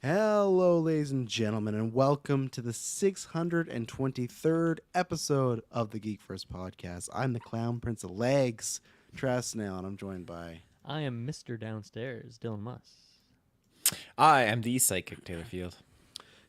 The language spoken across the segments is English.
Hello, ladies and gentlemen, and welcome to the 623rd episode of the GeekVerse podcast. I'm the Clown Prince of Legs, Trasnail, and I'm joined by... I am Mr. Downstairs, Dylan Muss. I am the psychic Taylor Field.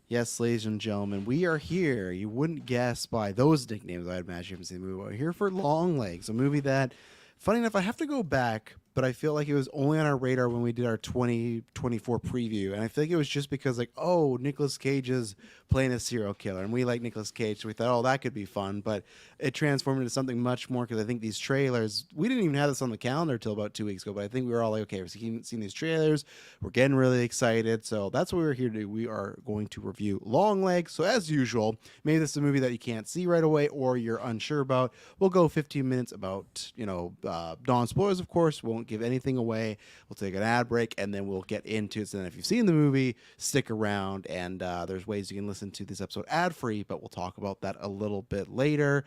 Yes, ladies and gentlemen, we are here. You wouldn't guess by those nicknames, I'd imagine you haven't seen the movie. We're here for Longlegs, a movie that, funny enough, I have to go back, but I feel like it was only on our radar when we did our 2024 preview. And I think it was just because, Nicolas Cage is playing a serial killer. And we like Nicolas Cage, so we thought, that could be fun. But it transformed into something much more, because I think these trailers, we didn't even have this on the calendar until about 2 weeks ago. But I think we were all like, okay, we've seen these trailers. We're getting really excited. So that's what we're here to do. We are going to review Longlegs. So as usual, maybe this is a movie that you can't see right away or you're unsure about. We'll go 15 minutes about, non-spoilers, of course. Won't give anything away. We'll take an ad break and then we'll get into it. So then if you've seen the movie, stick around, and there's ways you can listen to this episode ad-free, but we'll talk about that a little bit later.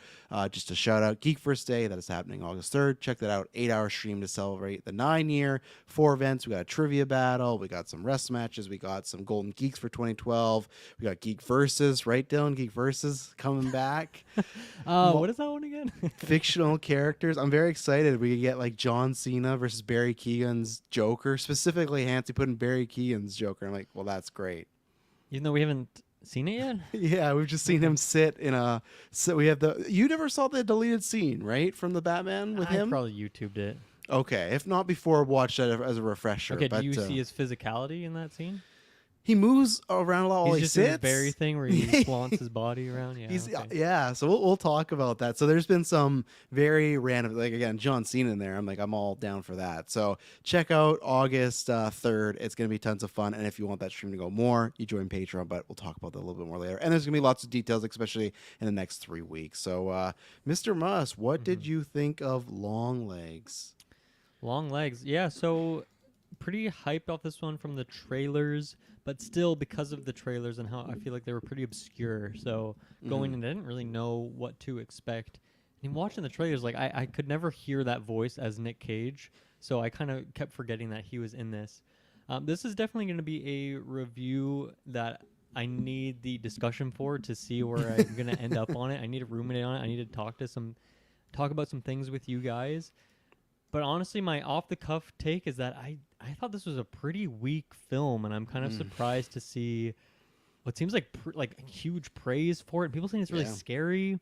Just a shout out, GeekVerse.ca, that is happening August 3rd. Check that out. 8-hour stream to celebrate the 9-year. 4 events. We got a trivia battle. We got some rest matches. We got some Golden Geeks for 2012. We got Geek Verses, right, Dylan? Geek Verses coming back. What is that one again? Fictional characters. I'm very excited. We could get like John Cena versus Barry Keoghan's Joker. Specifically, Hansi put in Barry Keoghan's Joker. I'm like, well, that's great. Even though we haven't seen it yet? Yeah, we've just seen him sit in a... So we have the... You never saw the deleted scene, right? From the Batman with him? I probably YouTubed it. Okay. If not before, watch that as a refresher. Okay, but, do you see his physicality in that scene? He moves around a lot while he just sits. doing the Barry thing where he flaunts his body around. Yeah, Yeah, so we'll talk about that. So there's been some very random, like, again, John Cena in there. I'm all down for that. So check out August 3rd. It's going to be tons of fun. And if you want that stream to go more, you join Patron, but we'll talk about that a little bit more later. And there's going to be lots of details, especially in the next 3 weeks. So Mr. Muss, what did you think of Longlegs? Longlegs. Yeah, so pretty hyped off this one from the trailers, but still because of the trailers and how I feel like they were pretty obscure. So going in, I didn't really know what to expect. And watching the trailers, I could never hear that voice as Nick Cage, so I kind of kept forgetting that he was in this. This is definitely going to be a review that I need the discussion for to see where I'm going to end up on it. I need to ruminate on it. I need to talk about some things with you guys. But honestly, my off-the-cuff take is that I thought this was a pretty weak film, and I'm kind of surprised to see what seems like huge praise for it. People saying it's really scary.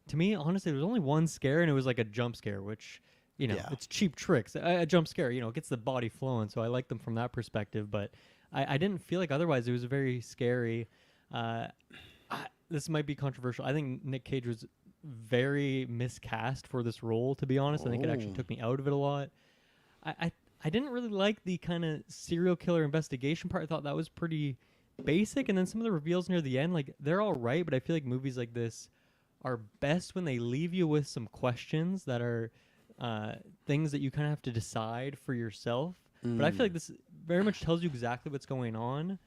To me, honestly, there was only one scare, and it was like a jump scare, which, it's cheap tricks. A jump scare, gets the body flowing, so I like them from that perspective. But I didn't feel like otherwise it was very scary. This might be controversial. I think Nick Cage was very miscast for this role, to be honest. I think it actually took me out of it a lot. I didn't really like the kind of serial killer investigation part. I thought that was pretty basic, and then some of the reveals near the end, they're all right, but I feel like movies like this are best when they leave you with some questions that are things that you kind of have to decide for yourself. But I feel like this very much tells you exactly what's going on,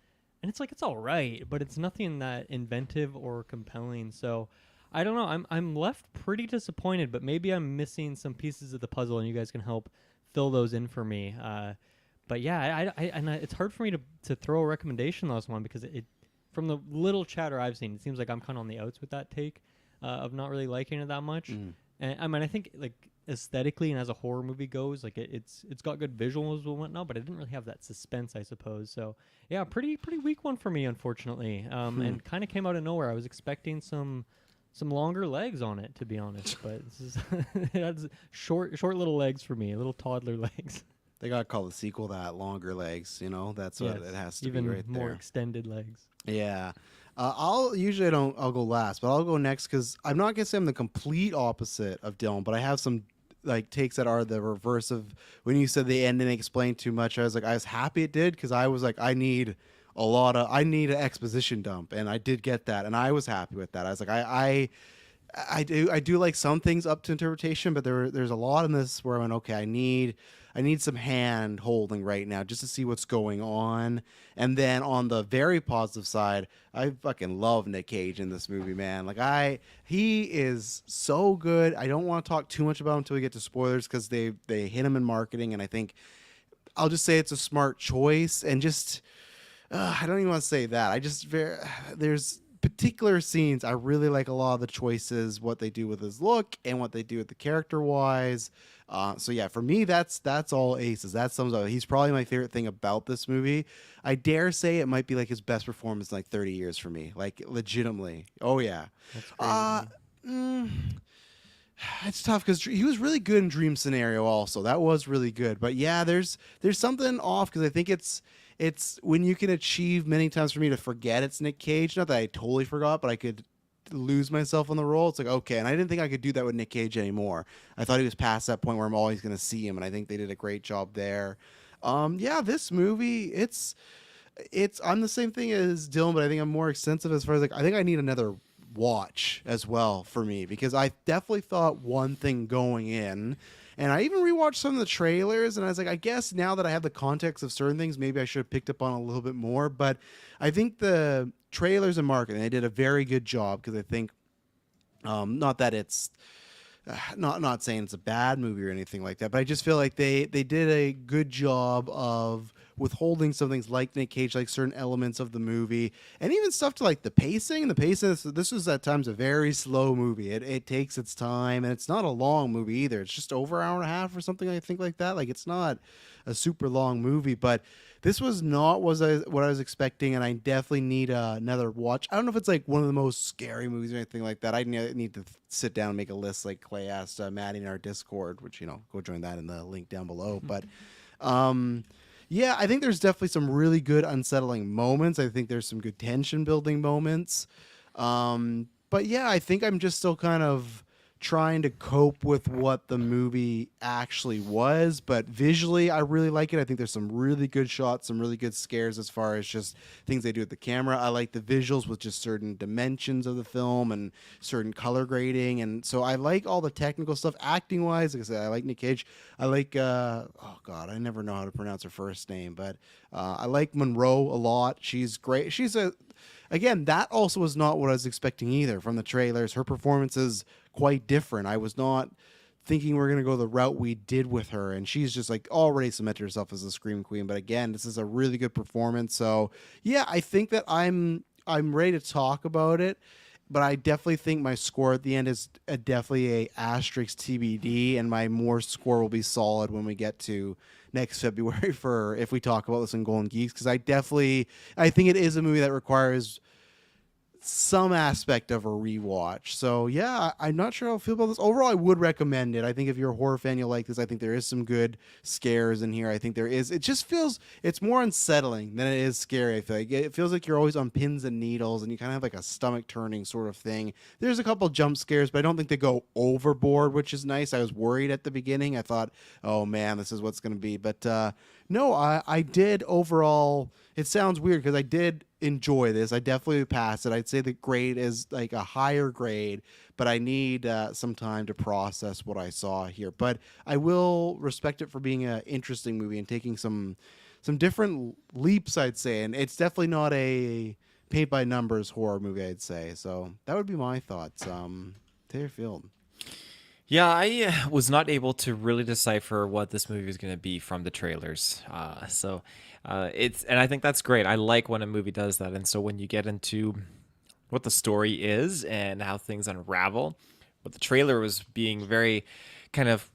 and it's all right, but it's nothing that inventive or compelling. So I don't know. I'm left pretty disappointed, but maybe I'm missing some pieces of the puzzle, and you guys can help fill those in for me. But yeah, it's hard for me to throw a recommendation on this one because it from the little chatter I've seen, it seems like I'm kind of on the outs with that take of not really liking it that much. And I mean, I think aesthetically and as a horror movie goes, it's got good visuals and whatnot, but it didn't really have that suspense, I suppose. So yeah, pretty weak one for me, unfortunately. And kind of came out of nowhere. I was expecting some longer legs on it, to be honest, but this is it has short little legs for me, little toddler legs. They got to call the sequel that Longer Legs, that's what it has to even be right there. more extended legs. Yeah. I'll go last, but I'll go next because I'm not going to say I'm the complete opposite of Dylan, but I have some takes that are the reverse of when you said the end didn't explain too much. I was happy it did because I was like, I need an exposition dump, and I did get that, and I was happy with that. I was like, I do like some things up to interpretation, but there's a lot in this where I went, okay, I need some hand holding right now just to see what's going on. And then on the very positive side, I fucking love Nick Cage in this movie, man. He is so good. I don't want to talk too much about him until we get to spoilers because they hit him in marketing, and I think I'll just say it's a smart choice, and just I don't even want to say that. There's particular scenes I really like a lot of the choices, what they do with his look and what they do with the character wise. So yeah, for me, that's all aces. That sums up. He's probably my favorite thing about this movie. I dare say it might be like his best performance in like 30 years for me, like legitimately. Oh yeah. That's Uh, crazy. mm, it's tough because he was really good in Dream Scenario. Also, that was really good. But yeah, there's something off because I think it's when you can achieve many times for me to forget it's Nick Cage. Not that I totally forgot, but I could lose myself on the role. It's like okay, and I didn't think I could do that with Nick Cage anymore. I thought he was past that point where I'm always going to see him, and I think they did a great job there. Yeah, this movie, it's I'm the same thing as Dylan, but I think I'm more extensive as far as like I think I need another watch as well for me because I definitely thought one thing going in. And I even rewatched some of the trailers, and I was like, I guess now that I have the context of certain things, maybe I should have picked up on a little bit more. But I think the trailers and marketing, they did a very good job because I think, not that it's not saying it's a bad movie or anything like that, but I just feel like they did a good job of withholding some things like Nick Cage, like certain elements of the movie, and even stuff to like the pacing. The pacing, this was at times a very slow movie. It takes its time, and it's not a long movie either. It's just over an hour and a half or something, I think, like that. Like it's not a super long movie, but this was not what I was expecting, and I definitely need another watch. I don't know if it's like one of the most scary movies or anything like that. I need to sit down and make a list like Clay asked Maddie in our Discord, which go join that in the link down below. But yeah, I think there's definitely some really good unsettling moments. I think there's some good tension building moments. But yeah, I think I'm just still kind of trying to cope with what the movie actually was. But visually, I really like it. I think there's some really good shots, some really good scares as far as just things they do with the camera. I like the visuals with just certain dimensions of the film and certain color grading. And so I like all the technical stuff. Acting wise, like I said, I like Nick Cage. I like, oh God, I never know how to pronounce her first name, but I like Monroe a lot. She's great. Again, that also was not what I was expecting either from the trailers. Her performance is quite different. I was not thinking we are going to go the route we did with her, and she's just like already cemented herself as a scream queen. But again, this is a really good performance. So yeah, I think that I'm ready to talk about it. But I definitely think my score at the end is definitely a asterisk TBD, and my more score will be solid when we get to next February for if we talk about this in Golden Geeks, because I think it is a movie that requires some aspect of a rewatch. So yeah, I'm not sure how I feel about this. Overall, I would recommend it. I think if you're a horror fan, you'll like this. I think there is some good scares in here. I think there is. It just feels it's more unsettling than it is scary. I feel like it feels like you're always on pins and needles, and you kind of have like a stomach turning sort of thing. There's a couple jump scares, but I don't think they go overboard, which is nice. I was worried at the beginning. I thought, oh man, this is what's going to be. But no, I did overall. It sounds weird because I did enjoy this. I definitely would pass it. I'd say the grade is like a higher grade, but I need some time to process what I saw here. But I will respect it for being an interesting movie and taking some different leaps, I'd say. And it's definitely not a paint by numbers horror movie, I'd say. So that would be my thoughts. Taylor Field. Yeah, I was not able to really decipher what this movie was going to be from the trailers. And I think that's great. I like when a movie does that. And so when you get into what the story is and how things unravel, what the trailer was being very kind of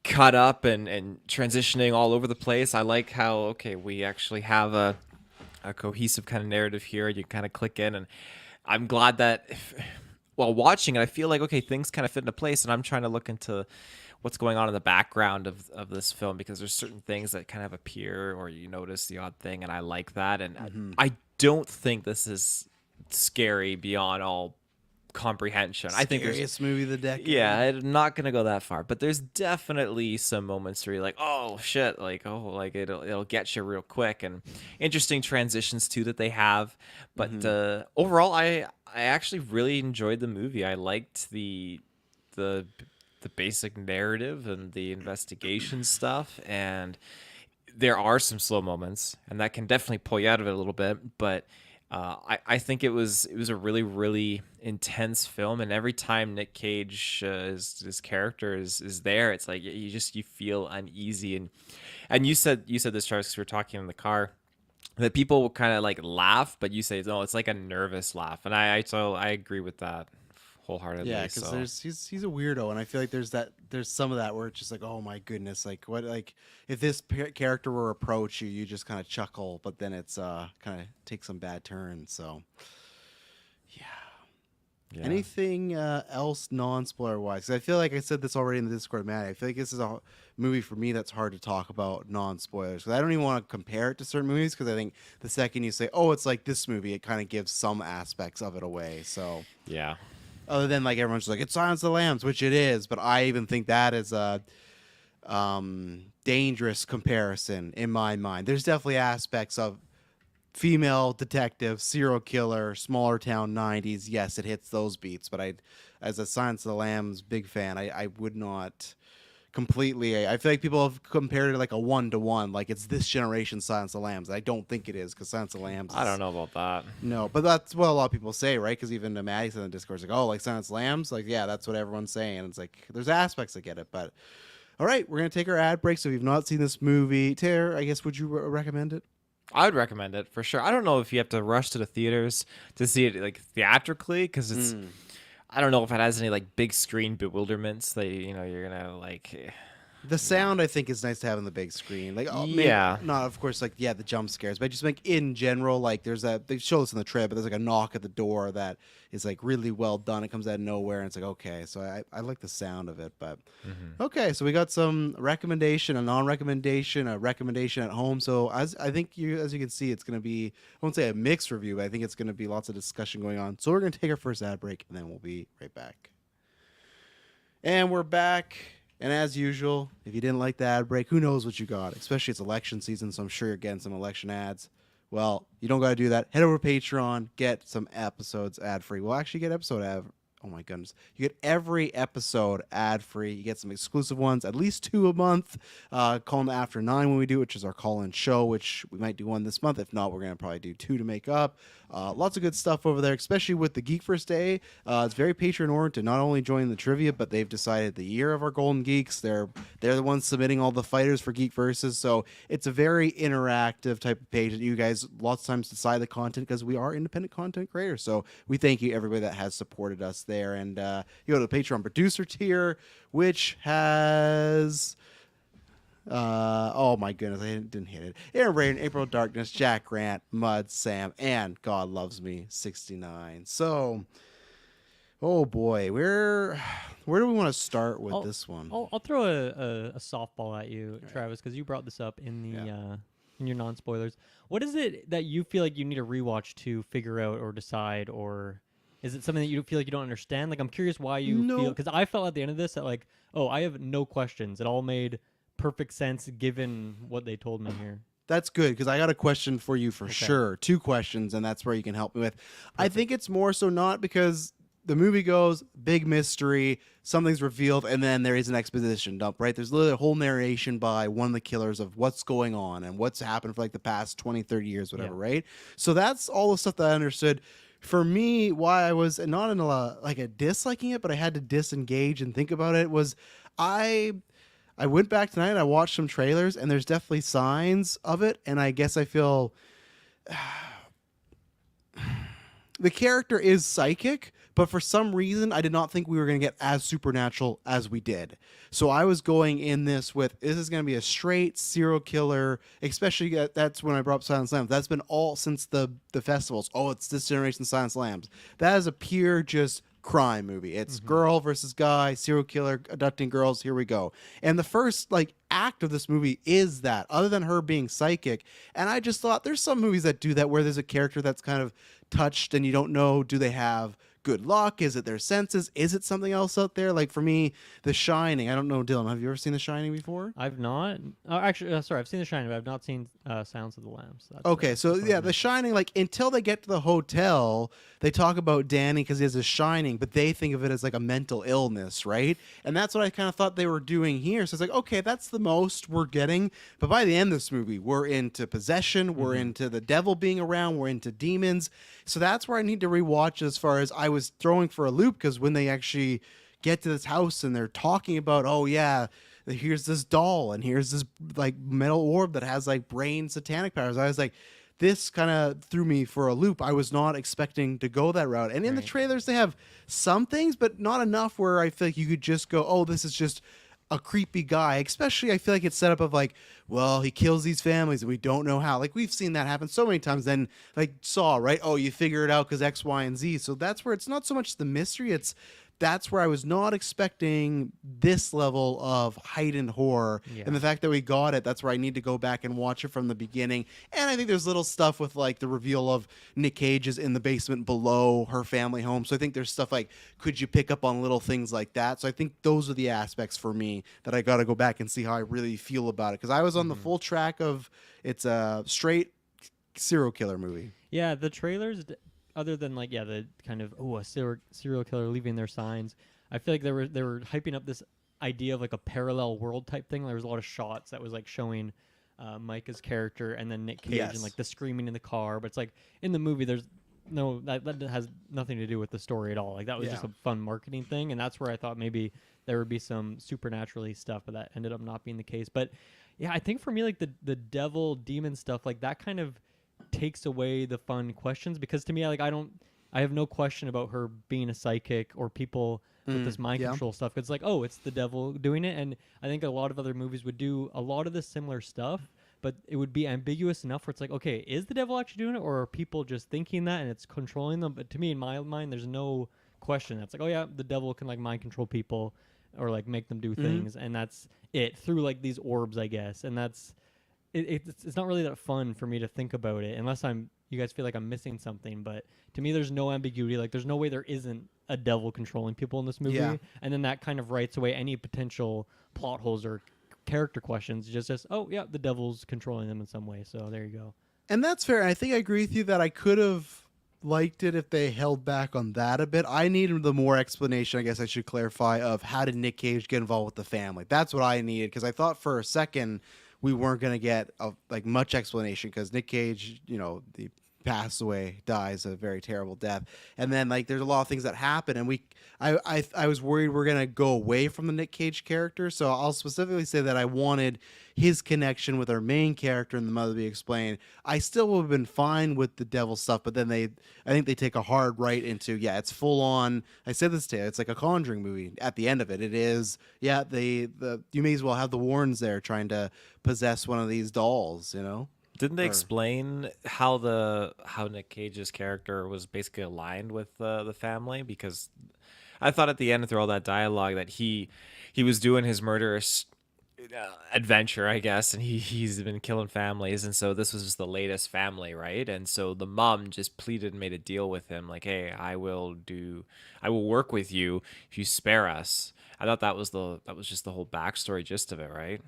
cut up and transitioning all over the place. I like how, okay, we actually have a cohesive kind of narrative here. You kind of click in, and I'm glad that while watching it, I feel like, okay, things kind of fit into place, and I'm trying to look into what's going on in the background of this film, because there's certain things that kind of appear or you notice the odd thing, and I like that. And I don't think this is scary beyond all comprehension. I think there's Scariest movie of the decade. yeah, I'm not gonna go that far, but there's definitely some moments where you're like, oh shit, like it'll get you real quick, and interesting transitions too that they have. But overall, I actually really enjoyed the movie. I liked the basic narrative and the investigation stuff, and there are some slow moments, and that can definitely pull you out of it a little bit. But I think it was a really, really intense film, and every time Nick Cage his character is there, it's like you feel uneasy. And you said this, Charles, because we were talking in the car. that people will kind of like laugh, but you say no, it's like a nervous laugh, and I agree with that wholeheartedly. Yeah, because So he's a weirdo, and I feel like there's some of that where it's just like, oh my goodness, like what, like if this character were approach you, you just kind of chuckle, but then it's kind of takes some bad turns. So yeah. yeah, Anything else non-spoiler wise? 'Cause I feel like I said this already in the Discord, Matt. I feel like this is a movie for me that's hard to talk about non-spoilers because I don't even want to compare it to certain movies because I think the second you say, "Oh, it's like this movie," it kind of gives some aspects of it away. So yeah, other than like everyone's just like it's Silence of the Lambs, which it is, but I even think that is a dangerous comparison in my mind. There's definitely aspects of female detective, serial killer, smaller town 90s. Yes, it hits those beats, but as a Silence of the Lambs big fan, I would not completely. I feel like people have compared it like a 1-to-1, like it's this generation Silence of the Lambs. I don't think it is because Silence of the Lambs. I don't know about that. No, but that's what a lot of people say, right? Because even Maddie's in the Discord is like, oh, like Silence of the Lambs, like yeah, that's what everyone's saying. And it's like there's aspects that get it, but all right, we're gonna take our ad break. So if you've not seen this movie, Tara, I guess would you recommend it? I would recommend it for sure. I don't know if you have to rush to the theaters to see it like theatrically because it's. I don't know if it has any like big screen bewilderments that you're gonna like. The sound I think is nice to have on the big screen. Like Yeah. not of course like the jump scares, but just like in general, like there's that they show this in the trailer, but there's like a knock at the door that is like really well done. It comes out of nowhere and it's like okay, so I like the sound of it, but okay, so we got some recommendation, a non-recommendation, a recommendation at home. So as you can see, it's gonna be I won't say a mixed review, but I think it's gonna be lots of discussion going on. So we're gonna take our first ad break and then we'll be right back. And we're back. And as usual, if you didn't like the ad break, who knows what you got? Especially it's election season, so I'm sure you're getting some election ads. Well, you don't got to do that. Head over to Patreon, get some episodes ad free. We'll actually get episode ad. Oh my goodness. You get every episode ad free. You get some exclusive ones, at least 2 a month. Call them after 9 when we do, which is our call-in show, which we might do 1 this month. If not, we're going to probably do 2 to make up. Lots of good stuff over there, especially with the GeekVerse.ca. It's very Patreon-oriented. Not only join the trivia, but they've decided the year of our Golden Geeks. They're the ones submitting all the fighters for GeekVerses. So it's a very interactive type of page that you guys lots of times decide the content because we are independent content creators. So we thank you, everybody that has supported us there. And you go to the Patreon producer tier, which has... oh my goodness, I didn't hit it. Aaron Braden, April Darkness, Jack Grant, Mud, Sam, and God Loves Me 69. So, oh boy, where do we want to start with this one? I'll throw a softball at you, Travis, because you brought this up in the in your non-spoilers. What is it that you feel like you need a rewatch to figure out or decide, or is it something that you feel like you don't understand? Like I'm curious why you feel, because I felt at the end of this that like, oh, I have no questions. It all made perfect sense given what they told me here. That's good because I got a question for you for sure. 2 questions, and that's where you can help me with. Perfect. I think it's more so not because the movie goes big mystery, something's revealed, and then there is an exposition dump, right? There's literally a whole narration by one of the killers of what's going on and what's happened for like the past 20, 30 years, whatever, right? So that's all the stuff that I understood. For me, why I was not in a disliking it, but I had to disengage and think about it was I went back tonight and I watched some trailers and there's definitely signs of it. And I guess I feel the character is psychic, but for some reason I did not think we were going to get as supernatural as we did. So I was going in this is going to be a straight serial killer, especially that's when I brought up Silence Lambs. That's been all since the festivals. Oh, it's this generation Silence Lambs. That is a pure just crime movie. It's girl versus guy, serial killer abducting girls. Here we go. And the first act of this movie is that, other than her being psychic. And I just thought there's some movies that do that where there's a character that's kind of touched and you don't know, do they have good luck? Is it their senses? Is it something else out there? Like for me, The Shining. I don't know, Dylan, have you ever seen The Shining before? I've not. Actually, sorry, I've seen The Shining, but I've not seen Silence of the Lambs. Okay, so yeah, The Shining, until they get to the hotel, they talk about Danny because he has a shining, but they think of it as like a mental illness, right? And that's what I kind of thought they were doing here. So it's like, okay, that's the most we're getting. But by the end of this movie, we're into possession, we're into the devil being around, we're into demons. So that's where I need to rewatch as far as I was throwing for a loop, because when they actually get to this house and they're talking about, oh yeah, here's this doll and here's this metal orb that has brain satanic powers. I was like, this kind of threw me for a loop. I was not expecting to go that route. And in the Right. trailers, they have some things, but not enough where I feel like you could just go, oh, this is just a creepy guy. Especially, I feel like it's set up of like, well, he kills these families and we don't know how. Like, we've seen that happen so many times. Then, like, Saw, right? Oh, you figure it out because X, Y, and Z. So that's where it's not so much the mystery, it's that's where I was not expecting this level of heightened horror. Yeah. And the fact that we got it, that's where I need to go back and watch it from the beginning. And I think there's little stuff with like the reveal of Nick Cage is in the basement below her family home. So I think there's stuff like, could you pick up on little things like that? So I think those are the aspects for me that I got to go back and see how I really feel about it. Because I was on the full track of it's a straight serial killer movie. Yeah, the trailers, other than like the kind of a serial killer leaving their signs, I feel like they were hyping up this idea of like a parallel world type thing. There was a lot of shots that was like showing Micah's character and then Nick Cage Yes. and like the screaming in the car. But it's like in the movie, there's no that has nothing to do with the story at all. Like that was just a fun marketing thing, and that's where I thought maybe there would be some supernaturally stuff, but that ended up not being the case. But yeah, I think for me, like the devil demon stuff, like that kind of takes away the fun questions, because to me, I have no question about her being a psychic or people with this mind control stuff. It's like, oh, it's the devil doing it. And I think a lot of other movies would do a lot of the similar stuff, but it would be ambiguous enough where it's like, okay, is the devil actually doing it, or are people just thinking that and it's controlling them? But to me, in my mind, there's no question. That's like, oh yeah, the devil can like mind control people or like make them do things, and that's it through like these orbs, I guess. And that's it's not really that fun for me to think about it unless you guys feel like I'm missing something. But to me, there's no ambiguity. Like there's no way there isn't a devil controlling people in this movie. Yeah. And then that kind of writes away any potential plot holes or character questions. Just oh yeah, the devil's controlling them in some way. So there you go. And that's fair. I think I agree with you that I could have liked it if they held back on that a bit. I needed the more explanation, I guess I should clarify, of how did Nick Cage get involved with the family. That's what I needed, because I thought for a second we weren't going to get like much explanation, because Nick Cage, the passed away, dies a very terrible death, and then like there's a lot of things that happen, and I was worried we're gonna go away from the Nick Cage character. So I'll specifically say that I wanted his connection with our main character and the mother to be explained. I still would have been fine with the devil stuff, but then I think they take a hard right into it's full on. I said this to you, it's like a Conjuring movie. At the end of it, it is you may as well have the Warrens there trying to possess one of these dolls. Didn't they explain how Nick Cage's character was basically aligned with the family? Because I thought at the end, through all that dialogue, that he was doing his murderous adventure, I guess, and he's been killing families, and so this was just the latest family, right? And so the mom just pleaded and made a deal with him, like, "Hey, I will work with you if you spare us." I thought that was just the whole backstory gist of it, right?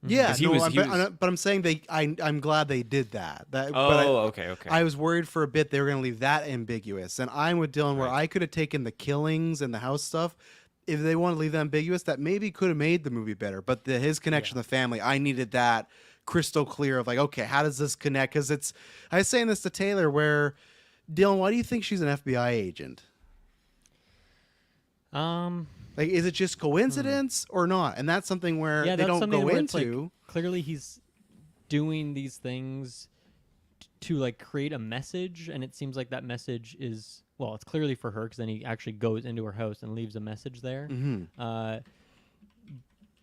Yeah, But but I'm saying I'm glad they did that. okay. I was worried for a bit they were going to leave that ambiguous, and I'm with Dylan where I could have taken the killings and the house stuff. If they want to leave that ambiguous, that maybe could have made the movie better. But his connection to the family, I needed that crystal clear of like, okay, how does this connect? Because I was saying this to Taylor, where Dylan, why do you think she's an FBI agent? Like, is it just coincidence or not? And that's something where they don't go into. Like, clearly, he's doing these things to like create a message, and it seems like that message is, well, it's clearly for her, because then he actually goes into her house and leaves a message there. Mm-hmm.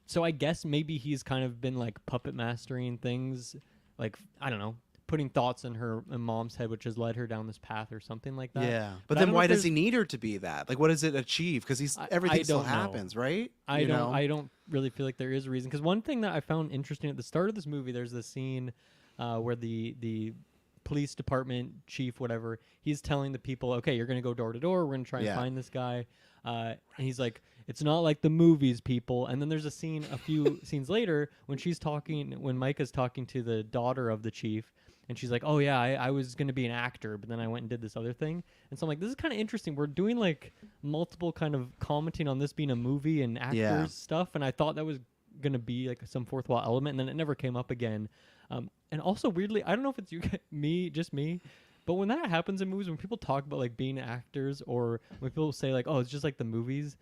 So I guess maybe he's kind of been like puppet mastering things, like I don't know, putting thoughts in her mom's head, which has led her down this path or something like that. Yeah, but then why does he need her to be that? Like, what does it achieve? Because everything still happens, right? I don't really feel like there is a reason. Because one thing that I found interesting at the start of this movie, there's this scene where the police department chief, whatever, he's telling the people, okay, you're going to go door to door. We're going to try and find this guy. And he's like, it's not like the movies, people. And then there's a scene a few scenes later when Micah's talking to the daughter of the chief. And she's like, oh, yeah, I was going to be an actor, but then I went and did this other thing. And so I'm like, this is kind of interesting. We're doing like multiple kind of commenting on this being a movie and actors stuff. And I thought that was going to be like some fourth wall element. And then it never came up again. And also weirdly, I don't know if it's just me, but when that happens in movies, when people talk about like being actors, or when people say like, oh, it's just like the movies,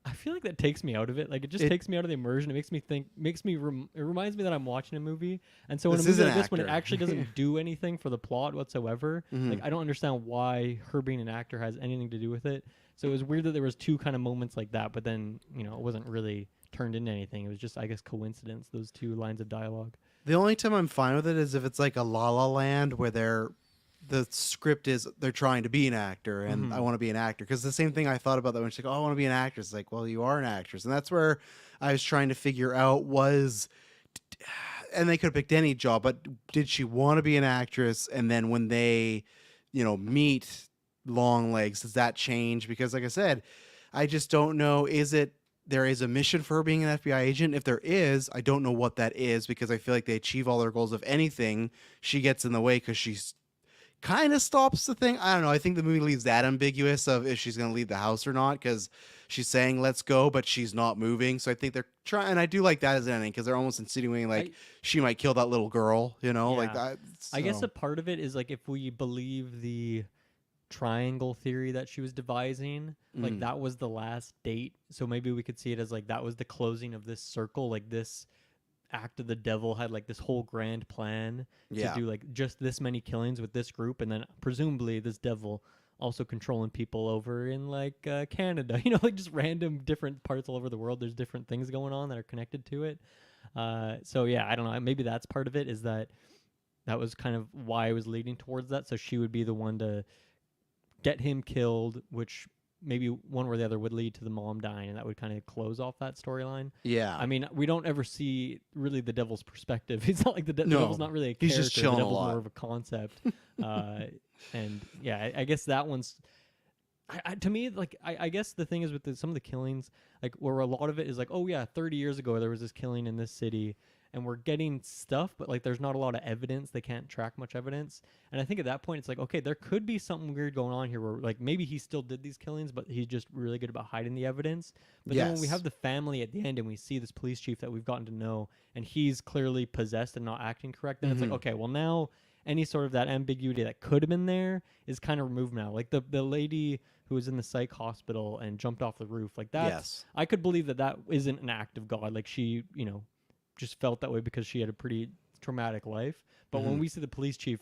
I feel like that takes me out of it. Like it just takes me out of the immersion. It makes me think, it reminds me that I'm watching a movie. And so in a This is movie an like this, when it actor. actually doesn't do anything for the plot whatsoever, Mhm. like I don't understand why her being an actor has anything to do with it. So it was weird that there was two kind of moments like that, but then, it wasn't really turned into anything. It was just, I guess, coincidence, those two lines of dialogue. The only time I'm fine with it is if it's like a La La Land where the script is they're trying to be an actor and I want to be an actor, because the same thing I thought about that when she's like, oh, I want to be an actress. It's like, well, you are an actress, and that's where I was trying to figure out was, and they could have picked any job, but did she want to be an actress? And then when they, meet Longlegs, does that change? Because like I said, I just don't know. There is a mission for her being an FBI agent? If there is, I don't know what that is, because I feel like they achieve all their goals. If anything, she gets in the way because she's kind of stops the thing. I don't know. I think the movie leaves that ambiguous of if she's going to leave the house or not, because she's saying let's go, but she's not moving. So I think they're trying, and I do like that as an ending, because they're almost insinuating like she might kill that little girl, like Yeah. that. I guess So, a part of it is like if we believe the triangle theory that she was devising, like that was the last date. So maybe we could see it as like that was the closing of this circle, like this act of the devil had like this whole grand plan to do like just this many killings with this group, and then presumably this devil also controlling people over in like Canada, like just random different parts all over the world. There's different things going on that are connected to it. So yeah, I don't know, maybe that's part of it, is that was kind of why I was leading towards that. So she would be the one to get him killed, which maybe one or the other would lead to the mom dying, and that would kind of close off that storyline. yeah. I mean, we don't ever see really the devil's perspective. He's not like the No, devil's not really a he's character. just chilling the a devil's lot. more of a concept. And yeah, I guess that one's. To me, like I guess the thing is with some of the killings, like where a lot of it is like, oh yeah, 30 years ago there was this killing in this city, and we're getting stuff, but like there's not a lot of evidence. They can't track much evidence, and I think at that point it's like, okay, there could be something weird going on here, where like maybe he still did these killings, but he's just really good about hiding the evidence. But then when we Yes. have the family at the end, and we see this police chief that we've gotten to know, and he's clearly possessed and not acting correct, then it's like, okay, well now any sort of that ambiguity that could have been there is kind of removed now. Like the lady who was in the psych hospital and jumped off the roof, like that. Yes. I could believe that isn't an act of God. Like she, just felt that way because she had a pretty traumatic life. But when we see the police chief,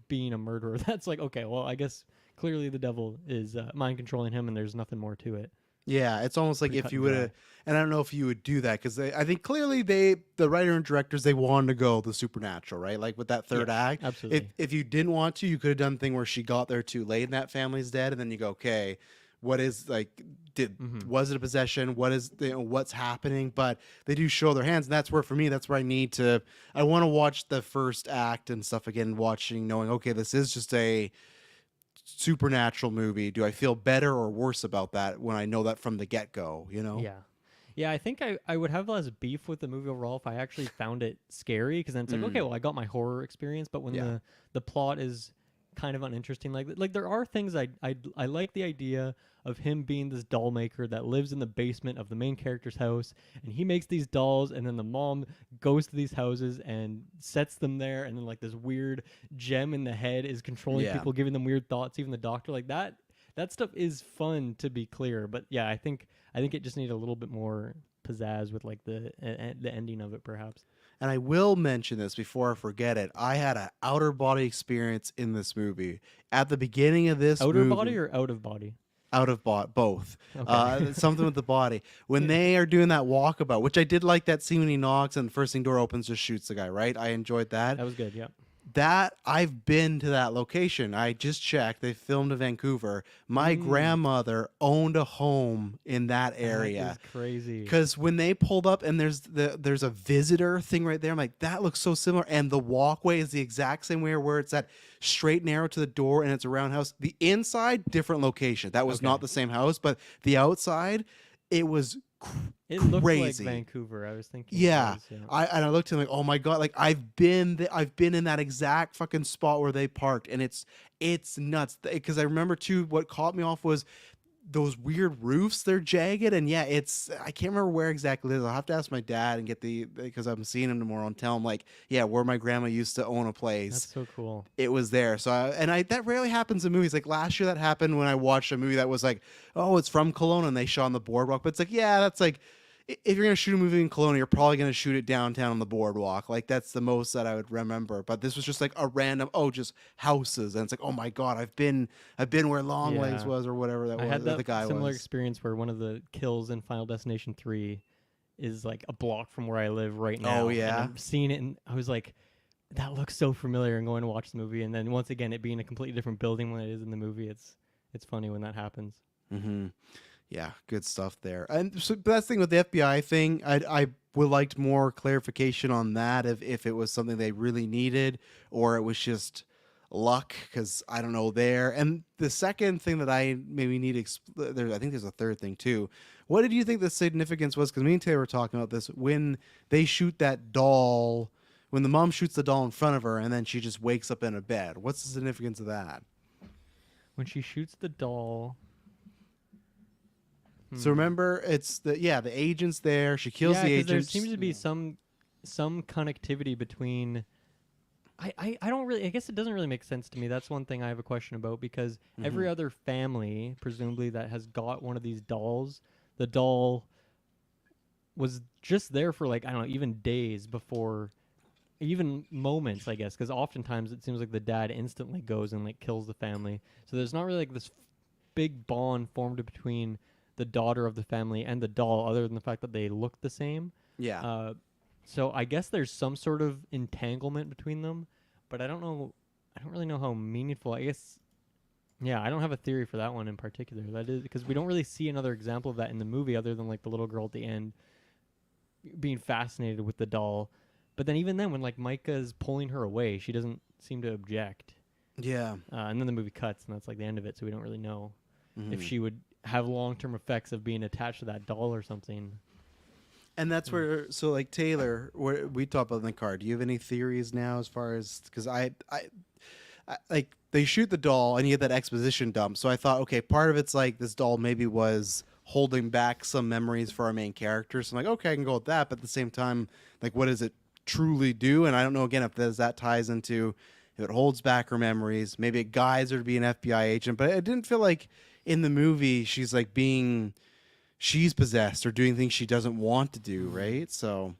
being a murderer, that's like, okay, well, I guess clearly the devil is mind controlling him, and there's nothing more to it. Yeah, it's almost like Pretty if cut you and would dry. have, and I don't know if you would do that, because I think clearly the writer and directors, they wanted to go the supernatural, right? Like with that third Yes, act. absolutely. If you didn't want to, you could have done the thing where she got there too late and that family's dead, and then you go, okay, what is like, was it a possession? What is what's happening? But they do show their hands, and that's where for me, that's where I want to watch the first act and stuff again, knowing, okay, this is just a supernatural movie. Do I feel better or worse about that when I know that from the get-go, Yeah, I think I would have less beef with the movie overall if I actually found it scary, because then it's like, okay, well, I got my horror experience. But when the plot is kind of uninteresting, like there are things I like the idea of him being this doll maker that lives in the basement of the main character's house, and he makes these dolls, and then the mom goes to these houses and sets them there, and then like this weird gem in the head is controlling people, giving them weird thoughts, even the doctor, like that stuff is fun, to be clear. But yeah, I think it just needed a little bit more pizzazz with like the ending of it, perhaps. And I will mention this before I forget it. I had an outer body experience in this movie. At the beginning of this Outer movie, body or out of body? out of both. Okay. Something with the body. When they are doing that walkabout, which I did like that scene when he knocks and the first thing door opens, just shoots the guy, right? I enjoyed that. That was good, yeah. That I've been to that location. I just checked. They filmed in Vancouver. My grandmother owned a home in that area. That is crazy. Because when they pulled up and there's a visitor thing right there, I'm like, that looks so similar. And the walkway is the exact same way, where it's that straight and narrow to the door, and it's a round house. The inside, different location. That was not the same house, but the outside, it was It looked like crazy. Vancouver. I was thinking. Yeah, it was, I looked at him like, oh my god, like I've been in that exact fucking spot where they parked, and it's nuts. Because I remember too, what caught me off was those weird roofs, they're jagged, and yeah, it's I can't remember where exactly it is. I'll have to ask my dad and get the because I'm seeing him tomorrow and tell him like, yeah, where my grandma used to own a That's place. so cool. It was there. So that rarely happens in movies. Like last year, that happened when I watched a movie that was like, oh, it's from Kelowna, and they shot on the boardwalk. But it's like, yeah, that's like, if you're gonna shoot a movie in Kelowna, you're probably gonna shoot it downtown on the boardwalk. Like that's the most that I would remember. But this was just like a random, just houses, and it's like, oh my god, I've been where Longlegs Yeah. was or whatever that I was. had The that guy similar was. experience where one of the kills in Final Destination 3 is like a block from where I live right now. Oh, And yeah? I'm seeing it and I was like, that looks so familiar, and going to watch the movie, and then once again it being a completely different building when it is in the movie. It's funny when that happens. Mm-hmm. Yeah, good stuff there. And so but that's the thing with the FBI thing. I would liked more clarification on that if it was something they really needed or it was just luck because I don't know there. And the second thing that I maybe need I think there's a third thing too. What did you think the significance was? Because me and Taylor were talking about this when they shoot that doll. When the mom shoots the doll in front of her and then she just wakes up in a bed. What's the significance of that? When she shoots the doll. So remember, it's the agent's there. She kills the 'cause agent. there seems to be some connectivity between. I don't really. I guess it doesn't really make sense to me. That's one thing I have a question about because every other family, presumably, that has got one of these dolls, the doll was just there for like I don't know, even days before, even moments, I guess, because oftentimes it seems like the dad instantly goes and like kills the family. So there's not really like this big bond formed between the daughter of the family and the doll, other than the fact that they look the same. Yeah. So I guess there's some sort of entanglement between them, but I don't know. I don't really know how meaningful. I guess. Yeah, I don't have a theory for that one in particular. That is because we don't really see another example of that in the movie, other than like the little girl at the end being fascinated with the doll. But then even then, when like Micah's pulling her away, she doesn't seem to object. Yeah. And then the movie cuts, and that's like the end of it. So we don't really know if Mhm. she would have long-term effects of being attached to that doll or something. And that's where, so like Taylor, where we talked about in the car. Do you have any theories now as far as because I like they shoot the doll and you get that exposition dump. So I thought, okay, part of it's like this doll maybe was holding back some memories for our main characters. So I'm like, okay, I can go with that. But at the same time, like, what does it truly do? And I don't know again if that ties into if it holds back her memories. Maybe it guides her to be an FBI agent. But it didn't feel like in the movie she's like she's possessed or doing things she doesn't want to do, right? So,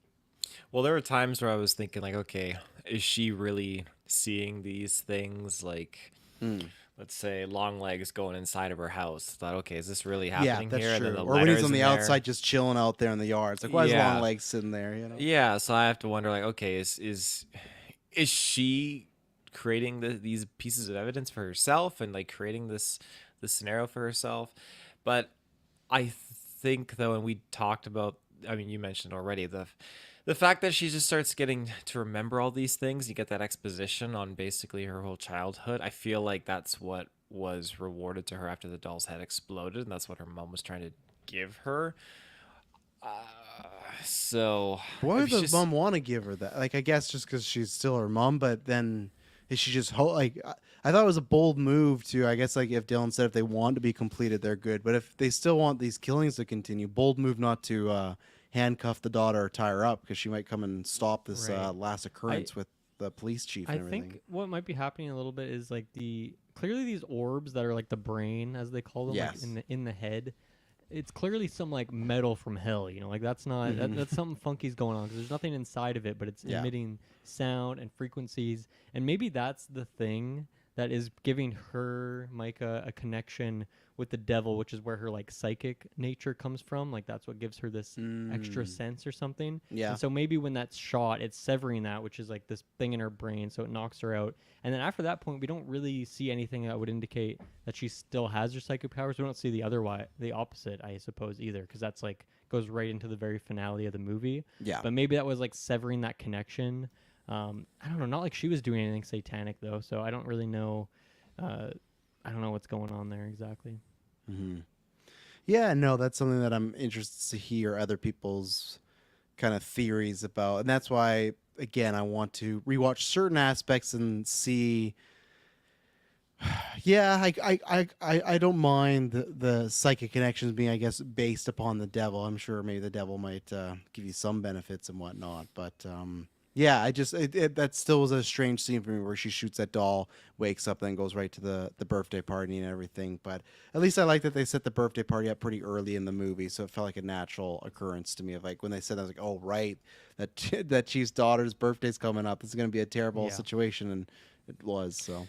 Well, there were times where I was thinking, like, okay, is she really seeing these things? Like, let's say Longlegs going inside of her house. Thought, okay, is this really yeah, happening that's here? true. And then the Or when he's letters on the in there. outside just chilling out there in the yard. It's like, why is Yeah. Longlegs sitting there? You know? Yeah, so I have to wonder, like, okay, is she creating these pieces of evidence for herself and like creating this scenario for herself? But I think though, and we talked about, I mean, you mentioned already the fact that she just starts getting to remember all these things. You get that exposition on basically her whole childhood. I feel like that's what was rewarded to her after the doll's head exploded, and that's what her mom was trying to give her. So Why would it's the just- mom want to give her that? Like, I guess just because she's still her mom, but then is she just like? I thought it was a bold move to. I guess like if Dylan said if they want to be completed, they're good. But if they still want these killings to continue, bold move not to handcuff the daughter or tie her up because she might come and stop this Right. last occurrence with the police chief I and everything. think what might be happening a little bit is like clearly these orbs that are like the brain, as they call them, Yes. like in the head. It's clearly some like metal from hell, like that's not that's something funky's going on because there's nothing inside of it, but it's Yeah. emitting sound and frequencies, and maybe that's the thing that is giving her Micah a connection with the devil, which is where her like psychic nature comes from. Like that's what gives her this extra sense or something. Yeah. And so maybe when that's shot, it's severing that, which is like this thing in her brain, so it knocks her out. And then after that point, we don't really see anything that would indicate that she still has her psychic powers. We don't see the opposite, I suppose, either, because that's like goes right into the very finale of the movie. Yeah. But maybe that was like severing that connection. I don't know. Not like she was doing anything satanic though, so I don't really know. I don't know what's going on there exactly. Yeah, no, that's something that I'm interested to hear other people's kind of theories about. And that's why, again, I want to rewatch certain aspects and see. Yeah, I don't mind the psychic connections being, I guess, based upon the devil. I'm sure maybe the devil might give you some benefits and whatnot, but yeah, that still was a strange scene for me where she shoots that doll, wakes up, then goes right to the birthday party and everything. But at least I like that they set the birthday party up pretty early in the movie, so it felt like a natural occurrence to me. Of like when they said, I was like, oh right, that that chief's daughter's birthday's coming up. This is going to be a terrible Yeah. situation, and it was so.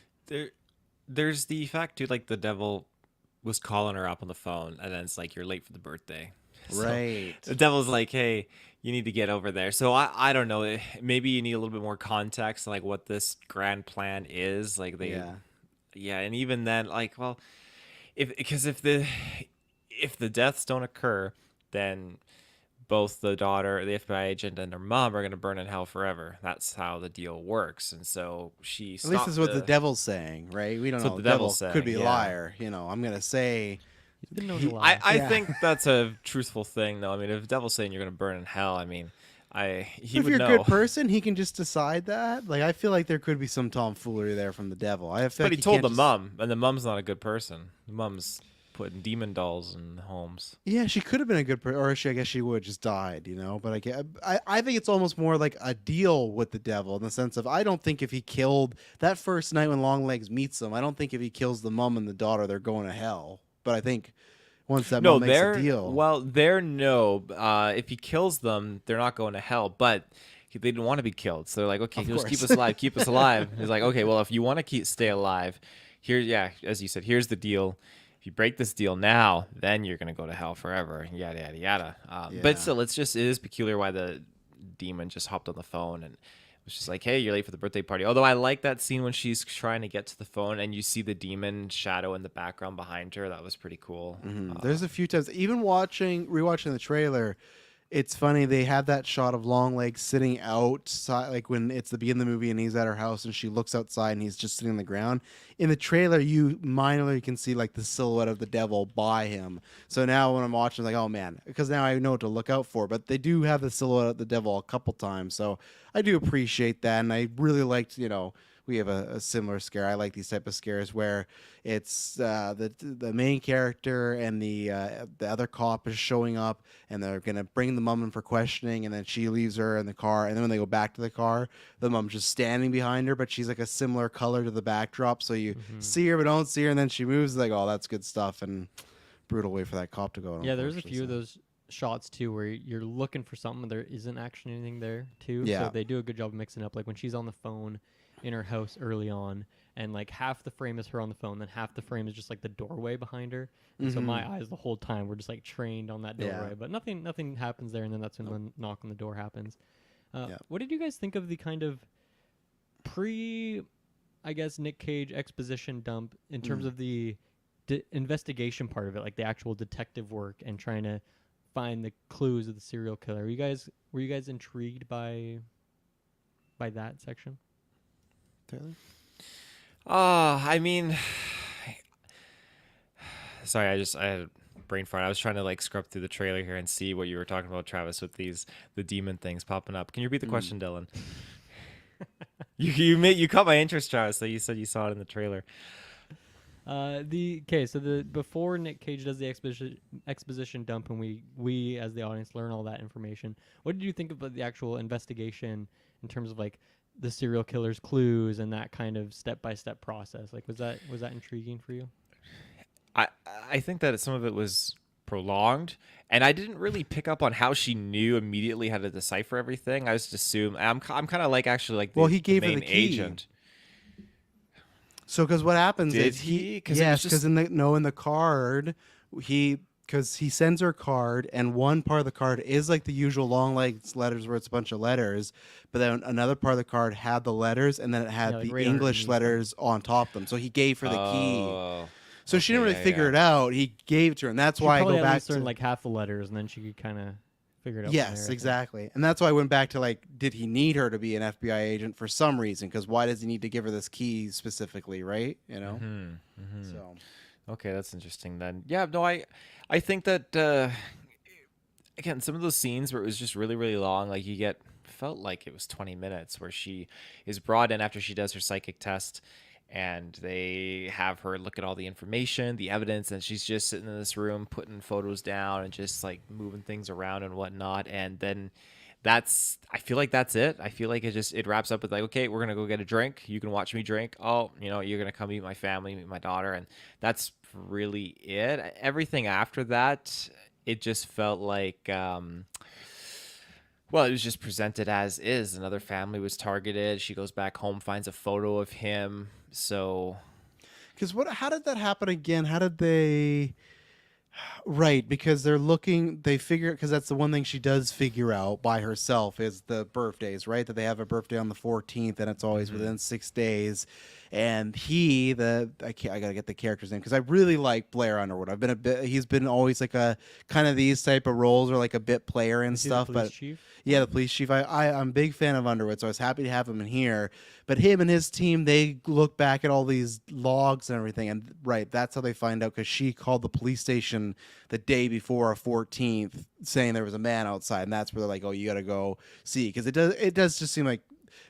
There's the fact too, like the devil was calling her up on the phone, and then it's like you're late for the birthday. So Right. the devil's like, hey, you need to get over there. So I don't know. Maybe you need a little bit more context, like what this grand plan is. Like they, Yeah. yeah, and even then, like, well, if the deaths don't occur, then both the daughter, the FBI agent, and her mom are going to burn in hell forever. That's how the deal works. And so she At least stopped this is what the devil's saying, right? We don't That's know. what The the devil devil's could saying, be a yeah. liar. I'm gonna say He's been known to lie. I Yeah. think that's a truthful thing, though. I mean, if the devil's saying you're going to burn in hell, I mean, he if would you're know. a good person, he can just decide that. Like I feel like there could be some tomfoolery there from the devil. I feel But like he told can't the just- mom, and the mom's not a good person. The mom's putting demon dolls in homes. Yeah, she could have been a good person, or I guess she would have just died, But I think it's almost more like a deal with the devil in the sense of I don't think if he killed that first night when Longlegs meets them, I don't think if he kills the mom and the daughter, they're going to hell. But I think once that No, mom makes a they're deal, well, they're no. If he kills them, they're not going to hell. But they didn't want to be killed, so they're like, okay, Of just keep course. us alive, keep us alive. He's like, okay, well, if you want to stay alive, here, yeah, as you said, here's the deal. If you break this deal now, then you're gonna go to hell forever. Yada yada yada. Yeah. But still, it is peculiar why the demon just hopped on the phone and was just like, hey, you're late for the birthday party. Although I like that scene when she's trying to get to the phone and you see the demon shadow in the background behind her. That was pretty cool. There's a few times, even rewatching the trailer, it's funny they have that shot of Longlegs sitting outside, like when it's the beginning of the movie and he's at her house and she looks outside and he's just sitting on the ground. In the trailer, you minorly can see like the silhouette of the devil by him. So now when I'm watching, like, oh man, because now I know what to look out for. But they do have the silhouette of the devil a couple times, so I do appreciate that, and I really liked, we have a similar scare. I like these type of scares where it's the main character and the other cop is showing up and they're gonna bring the mom in for questioning, and then she leaves her in the car, and then when they go back to the car, the mom's just standing behind her, but she's like a similar color to the backdrop, so you see her but don't see her, and then she moves. Like, oh, that's good stuff, and brutal way for that cop to go. Yeah, there's a unfortunately, few of so. those shots too where you're looking for something and there isn't actually anything there too. Yeah. So they do a good job of mixing up. Like when she's on the phone in her house early on, and like half the frame is her on the phone, then half the frame is just like the doorway behind her. And so my eyes the whole time were just like trained on that doorway, Yeah. but nothing happens there, and then that's when the knock on the door happens. Yeah. What did you guys think of the kind of I guess Nick Cage exposition dump in terms of the investigation part of it, like the actual detective work and trying to find the clues of the serial killer? Were you guys intrigued by that section? Taylor? I mean, sorry, I had a brain fart. I was trying to like scrub through the trailer here and see what you were talking about, Travis, with the demon things popping up. Can you repeat the question, Dylan? You caught my interest, Travis. So you said you saw it in the trailer. Before Nick Cage does the exposition dump and we as the audience learn all that information, what did you think about the actual investigation in terms of like the serial killer's clues and that kind of step-by-step process? Like was that intriguing for you? I think that some of it was prolonged, and I didn't really pick up on how she knew immediately how to decipher everything. I just assumed I'm kind of like actually like Well, he gave her main the key. agent. So, because what happens Did is he? 'Cause it was yes, just- because in the card, because he sends her a card, and one part of the card is like the usual Longlegs letters where it's a bunch of letters, but then another part of the card had the letters, and then it had Yeah, like the right English underneath letters on top of them. So he gave her the key. Oh. So she didn't okay, really yeah, figure yeah. it out. He gave it to her, and that's She why I probably go at back least to learned like half the letters, and then she could kind of figure it out. from yes, there, I think. exactly, and that's why I went back to like, did he need her to be an FBI agent for some reason? Because why does he need to give her this key specifically, right? So. Okay, that's interesting then. Yeah, no, I think that again, some of those scenes where it was just really, really long, like felt like it was 20 minutes where she is brought in after she does her psychic test, and they have her look at all the information, the evidence, and she's just sitting in this room putting photos down and just like moving things around and whatnot. And then I feel like that's it. I feel like it wraps up with like, okay, we're gonna go get a drink. You can watch me drink. Oh, you're gonna come meet my family, meet my daughter, and that's really it. Everything after that, it just felt like well, it was just presented as is. Another family was targeted. She goes back home, finds a photo of him. So, Because how did that happen again? How did they? Right, because they figure, because that's the one thing she does figure out by herself is the birthdays, right? That they have a birthday on the 14th and it's always within 6 days. And I gotta get the character's name because I really like Blair Underwood. He's been always like a kind of these type of roles or like a bit player and Is he stuff. the police But chief? yeah, the police chief. I'm a big fan of Underwood, so I was happy to have him in here. But him and his team, they look back at all these logs and everything, and right, that's how they find out because she called the police station the day before a 14th, saying there was a man outside, and that's where they're like, "Oh, you got to go see," because it does just seem like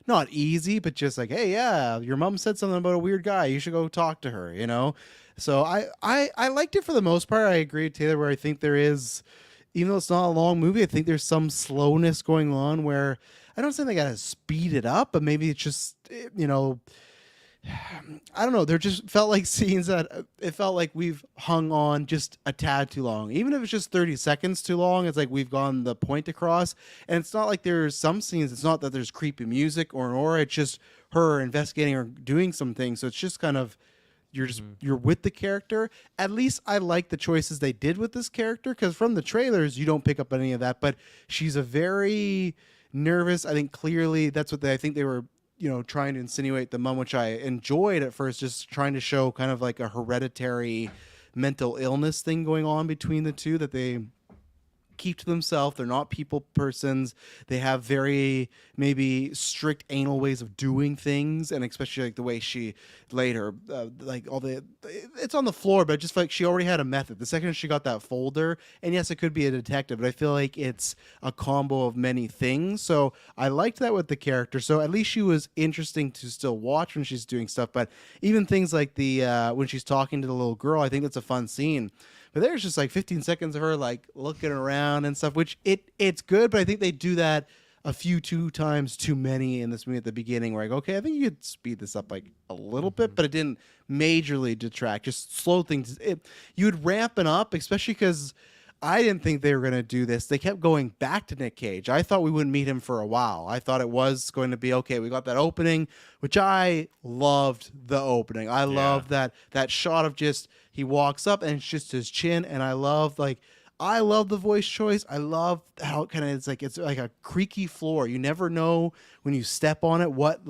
not easy, but just like, "Hey, yeah, your mom said something about a weird guy. You should go talk to her," you know. So I liked it for the most part. I agree with Taylor where I think there is. Even though it's not a long movie, I think there's some slowness going on where I don't say they gotta speed it up, but maybe it's just I don't know. There just felt like scenes that it felt like we've hung on just a tad too long. Even if it's just 30 seconds too long, it's like we've gone the point across. And it's not like there's some scenes, it's not that there's creepy music or it's just her investigating or doing some things. So it's just kind of you're with the character. At least I like the choices they did with this character because from the trailers you don't pick up any of that. But she's a very nervous. I think clearly that's what I think they were trying to insinuate the mom, which I enjoyed at first, just trying to show kind of like a hereditary mental illness thing going on between the two that they keep to themselves. They're not people persons. They have very maybe strict anal ways of doing things, and especially like the way she laid her like all the it's on the floor, but just like she already had a method. The second she got that folder, and yes, it could be a detective, but I feel like it's a combo of many things. So I liked that with the character. So at least she was interesting to still watch when she's doing stuff. But even things like the when she's talking to the little girl, I think that's a fun scene. But there's just like 15 seconds of her like looking around and stuff, which it's good, but I think they do that two times too many in this movie at the beginning where I go, okay, I think you could speed this up like a little bit, but it didn't majorly detract, just slow things. You would ramp it up, especially because I didn't think they were going to do this. They kept going back to Nick Cage. I thought we wouldn't meet him for a while. I thought it was going to be, okay, we got that opening, which I loved the opening. I loved that shot of just, he walks up and it's just his chin. And I love the voice choice. I love how it kind of it's like a creaky floor. You never know when you step on it what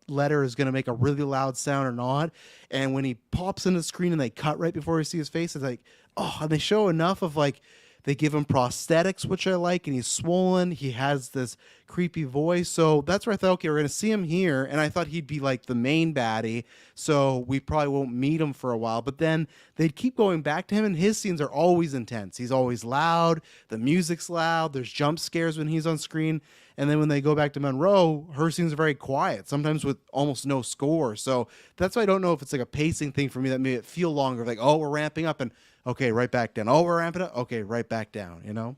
letter is going to make a really loud sound or not. And when he pops in the screen and they cut right before we see his face, it's like, oh, and they show enough of like they give him prosthetics, which I like, and he's swollen. He has this creepy voice. So that's where I thought, okay, we're going to see him here. And I thought he'd be like the main baddie. So we probably won't meet him for a while. But then they'd keep going back to him, and his scenes are always intense. He's always loud. The music's loud. There's jump scares when he's on screen. And then when they go back to Monroe, her scenes are very quiet, sometimes with almost no score. So that's why I don't know if it's like a pacing thing for me that made it feel longer. Like, oh, we're ramping up and okay, right back down. Oh, we're ramping up. Okay, right back down,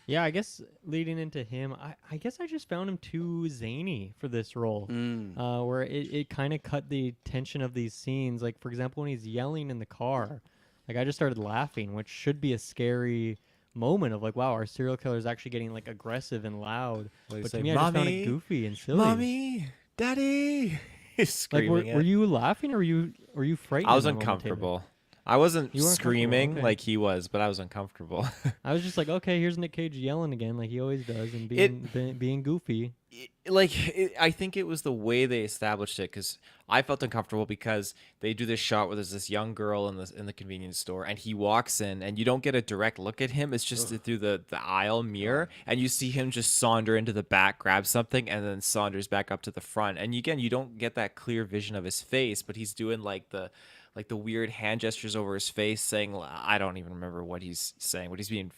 Yeah, I guess leading into him, I guess I just found him too zany for this role, where it kind of cut the tension of these scenes. Like, for example, when he's yelling in the car, like I just started laughing, which should be a scary moment of like, wow, our serial killer is actually getting like aggressive and loud. But to me, I just found it goofy and silly. Mommy, Daddy, he's screaming. Like, were you laughing or were you frightened? I was uncomfortable. I wasn't screaming okay. like he was, but I was uncomfortable. I was just like, okay, here's Nick Cage yelling again, like he always does, and being goofy. I think it was the way they established it, because I felt uncomfortable because they do this shot where there's this young girl in the convenience store, and he walks in, and you don't get a direct look at him. It's just through the aisle mirror, and you see him just saunter into the back, grab something, and then saunters back up to the front. And again, you don't get that clear vision of his face, but he's doing like the weird hand gestures over his face, saying, I don't even remember what he's saying, but he's being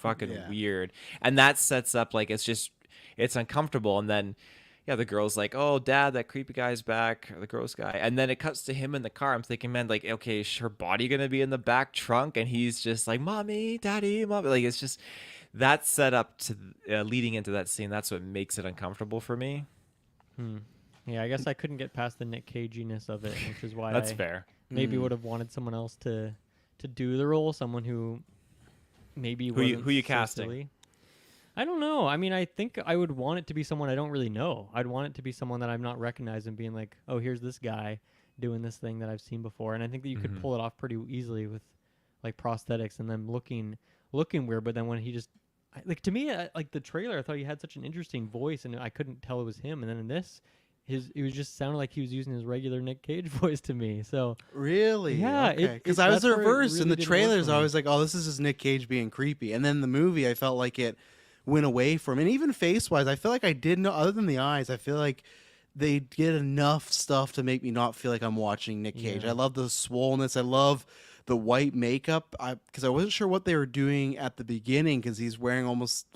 fucking weird. And that sets up like it's uncomfortable. And then yeah, the girl's like, "Oh, Dad, that creepy guy's back, or the gross guy," and then it cuts to him in the car. I'm thinking, man, like, okay, is her body gonna be in the back trunk, and he's just like, "Mommy, Daddy, Mommy," like it's just that set up to leading into that scene. That's what makes it uncomfortable for me. Hmm. Yeah, I guess I couldn't get past the Nick Caginess of it, which is why That's I fair. maybe would have wanted someone else to do the role, someone who maybe Who you wasn't so casting? silly. I don't know. I mean, I think I would want it to be someone I don't really know. I'd want it to be someone that I'm not recognizing, being like, "Oh, here's this guy doing this thing that I've seen before." And I think that you could Mhm. pull it off pretty easily with like prosthetics and them looking weird. But then when he just like to me, like the trailer, I thought he had such an interesting voice, and I couldn't tell it was him. And then in this, it was just sounded like he was using his regular Nick Cage voice to me. So Really? yeah, Okay. Because I was that's the where it reverse. In really the didn't work trailers, for I me. was like, oh, this is just Nick Cage being creepy. And then the movie, I felt like it went away from. And even face wise, I feel like I didn't know, other than the eyes, I feel like they did enough stuff to make me not feel like I'm watching Nick Cage. Yeah. I love the swollenness. I love the white makeup. Because I wasn't sure what they were doing at the beginning because he's wearing almost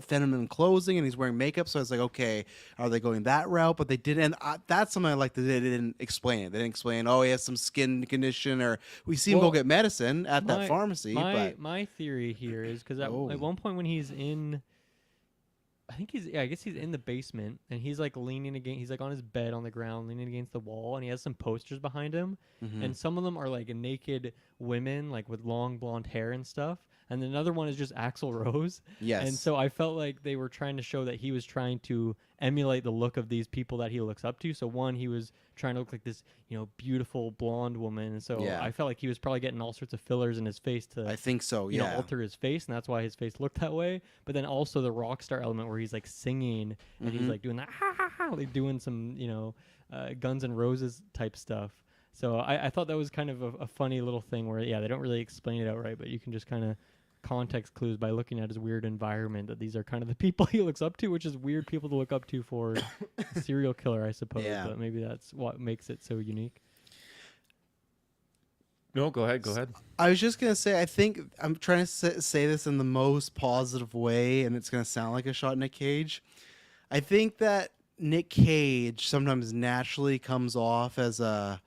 feminine clothing and he's wearing makeup. So I was like, okay, are they going that route? But they didn't. And that's something I like that they didn't explain it. They didn't explain, oh, he has some skin condition, or we see him go Well, get medicine at that pharmacy. My But my theory here is because Oh. at one point when he's in, I think I guess he's in the basement and he's like leaning against, he's like on his bed on the ground leaning against the wall, and he has some posters behind him, Mhm. and some of them are like naked women like with long blonde hair and stuff, and another one is just Axl Rose. Yes. And so I felt like they were trying to show that he was trying to emulate the look of these people that he looks up to. So one, he was trying to look like this, beautiful blonde woman, and so Yeah. I felt like he was probably getting all sorts of fillers in his face to I think so. Yeah. alter his face, and that's why his face looked that way. But then also the rock star element where he's like singing and he's Mhm. like doing that, ha ha ha, like doing some, Guns N' Roses type stuff. So I thought that was kind of a funny little thing where, yeah, they don't really explain it outright, but you can just kind of context clues by looking at his weird environment that these are kind of the people he looks up to, which is weird people to look up to for a serial killer, I suppose. Yeah. But maybe that's what makes it so unique. No, go ahead. Go ahead. I was just gonna say, I think I'm trying to say this in the most positive way, and it's gonna sound like a shot at Nick Cage. I think that Nick Cage sometimes naturally comes off as an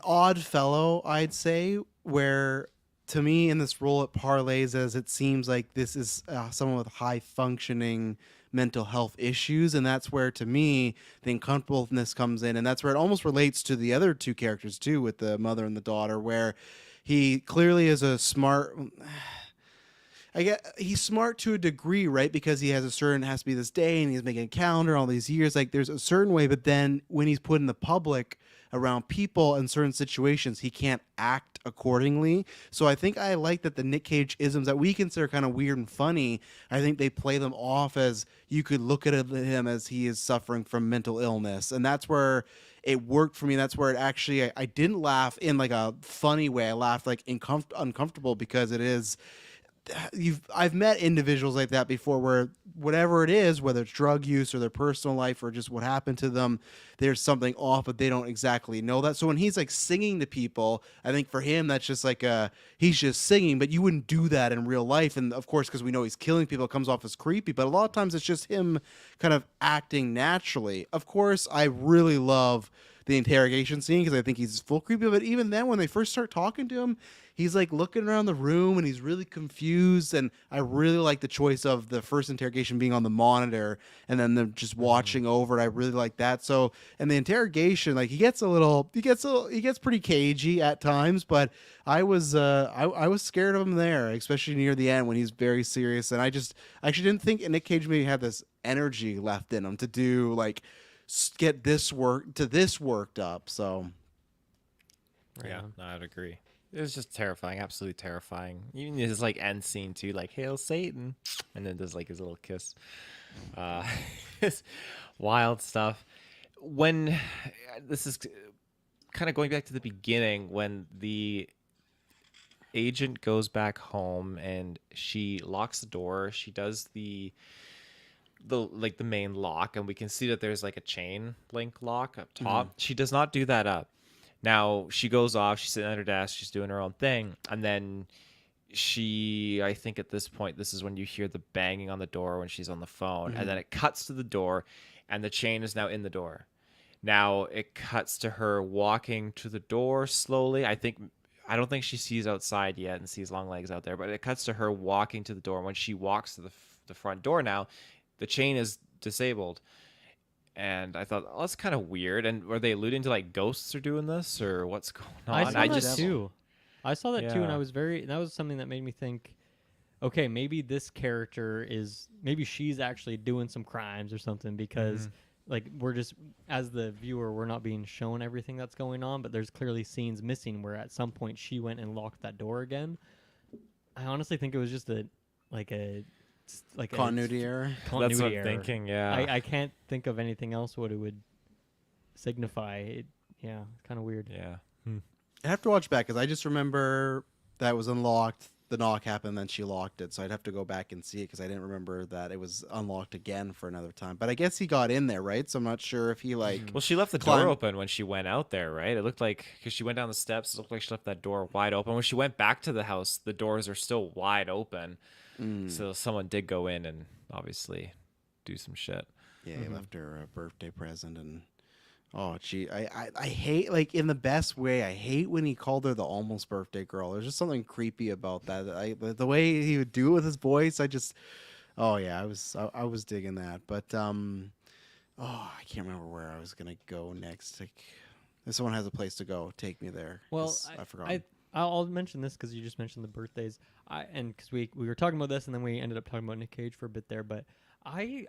odd fellow, I'd say, where to me in this role it parlays as it seems like this is someone with high functioning mental health issues, and that's where to me the uncomfortableness comes in, and that's where it almost relates to the other two characters too, with the mother and the daughter, where he clearly is a smart, I get he's smart to a degree, right? Because he has a certain, has to be this day, and he's making a calendar all these years. Like there's a certain way, but then when he's put in the public around people in certain situations, he can't act accordingly. So I think I like that the Nick Cage isms that we consider kind of weird and funny, I think they play them off as you could look at him as he is suffering from mental illness, and that's where it worked for me. That's where it actually I didn't laugh in like a funny way. I laughed like uncomfortable because it is I've met individuals like that before where whatever it is, whether it's drug use or their personal life or just what happened to them, there's something off, but they don't exactly know that. So when he's like singing to people, I think for him that's just like he's just singing, but you wouldn't do that in real life. And of course, because we know he's killing people, it comes off as creepy, but a lot of times it's just him kind of acting naturally. Of course, I really love the interrogation scene because I think he's full creepy, but even then when they first start talking to him, he's like looking around the room and he's really confused, and I really like the choice of the first interrogation being on the monitor and then them just watching over it. I really like that. So, and the interrogation, like he gets pretty cagey at times, but I was scared of him there, especially near the end when he's very serious, and I actually didn't think Nick Cage maybe had this energy left in him to do like get this worked up. So Yeah, no, I'd agree. It was just terrifying, absolutely terrifying. Even his like end scene too, like "Hail Satan," and then there's like his little kiss. It's wild stuff. When this is kind of going back to the beginning, when the agent goes back home and she locks the door, she does the main lock, and we can see that there's like a chain link lock up top. She does not do that up. Now she goes off, she's sitting at her desk, she's doing her own thing, and then I think at this point, this is when you hear the banging on the door when she's on the phone, and then it cuts to the door, and the chain is now in the door. Now it cuts to her walking to the door slowly. I don't think she sees outside yet and sees Longlegs out there, but it cuts to her walking to the door. When she walks to the front door now, the chain is disabled. And I thought, oh, that's kind of weird. And were they alluding to like ghosts are doing this or what's going I on? saw that too. I saw that too, and Yeah. that was something that made me think, okay, maybe this character maybe she's actually doing some crimes or something because like we're just as the viewer we're not being shown everything that's going on, but there's clearly scenes missing where at some point she went and locked that door again. I honestly think it was just like a Continuity error. That's what I'm error. thinking, yeah. I can't think of anything else what it would signify. Yeah, it's kind of weird. Yeah. I have to watch back because I just remember that it was unlocked. The knock happened, then she locked it. So I'd have to go back and see it because I didn't remember that it was unlocked again for another time. But I guess he got in there, right? So I'm not sure if he like. Well, she left the door open when she went out there, right? It looked like because she went down the steps, it looked like she left that door wide open. When she went back to the house, the doors are still wide open. So someone did go in and obviously do some shit. Yeah, he left her a birthday present, and oh, gee, I hate, like, in the best way. I hate when he called her the almost birthday girl. There's just something creepy about that. The way he would do it with his voice, oh yeah, I was digging that. But oh, I can't remember where I was gonna go next. Like, if someone has a place to go, take me there. Well, I forgot. I'll mention this because you just mentioned the birthdays. And because we were talking about this, and then we ended up talking about Nick Cage for a bit there. But I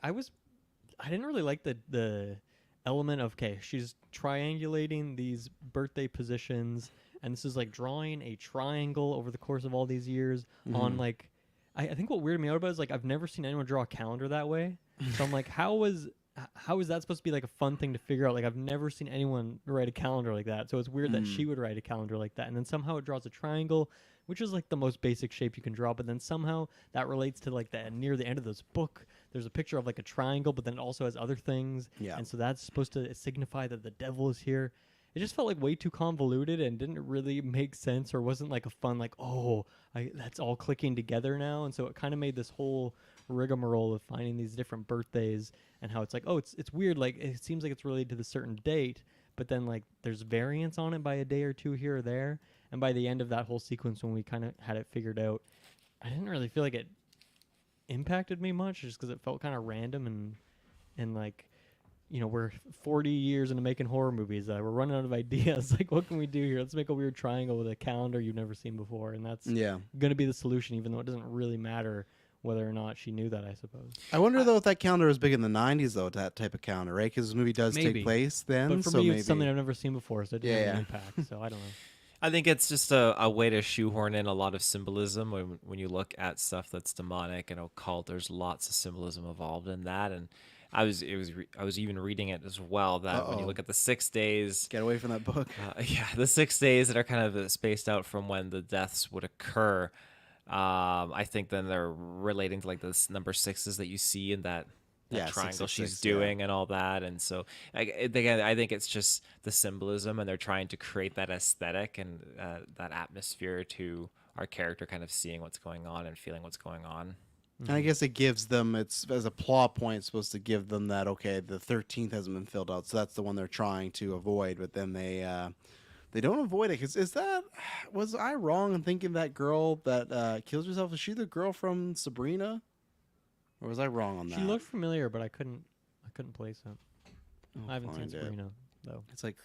didn't really like the element of, okay, she's triangulating these birthday positions, and this is like drawing a triangle over the course of all these years on like. I think what weirded me out about it is like I've never seen anyone draw a calendar that way. So I'm like, how is that supposed to be like a fun thing to figure out? Like I've never seen anyone write a calendar like that. So it's weird that she would write a calendar like that. And then somehow it draws a triangle, which is like the most basic shape you can draw. But then somehow that relates to like near the end of this book, there's a picture of like a triangle, but then it also has other things. Yeah. And so that's supposed to signify that the devil is here. It just felt like way too convoluted and didn't really make sense, or wasn't like a fun, like, oh, that's all clicking together now. And so it kind of made this whole rigmarole of finding these different birthdays and how it's like, oh, it's weird. Like it seems like it's related to the certain date, but then like there's variance on it by a day or two here or there. And by the end of that whole sequence, when we kind of had it figured out, I didn't really feel like it impacted me much, just because it felt kind of random and like, you know, we're 40 years into making horror movies. We're running out of ideas. Like, what can we do here? Let's make a weird triangle with a calendar you've never seen before, and that's going to be the solution, even though it doesn't really matter whether or not she knew that, I suppose. I wonder though if that calendar was big in the '90s though, that type of calendar, right? Because this movie does take place then. But for so me, maybe it's something I've never seen before, so it didn't have an impact. So I don't know. I think it's just a way to shoehorn in a lot of symbolism when you look at stuff that's demonic and occult. There's lots of symbolism involved in that, and I was even reading it as well that when you look at the 6 days, get away from that book. The 6 days that are kind of spaced out from when the deaths would occur. I think then they're relating to like this number 6s that you see in that triangle she's doing and all that. And so again, I think it's just the symbolism, and they're trying to create that aesthetic and that atmosphere to our character kind of seeing what's going on and feeling what's going on. And I guess it gives them, it's as a plot point, it's supposed to give them that, okay, the 13th hasn't been filled out, so that's the one they're trying to avoid, but then they don't avoid it. Because was I wrong in thinking that girl that kills herself, is she the girl from Sabrina? Or was I wrong on that? She looked familiar, but I couldn't place it. I haven't seen find it. Sabrina, though. It's like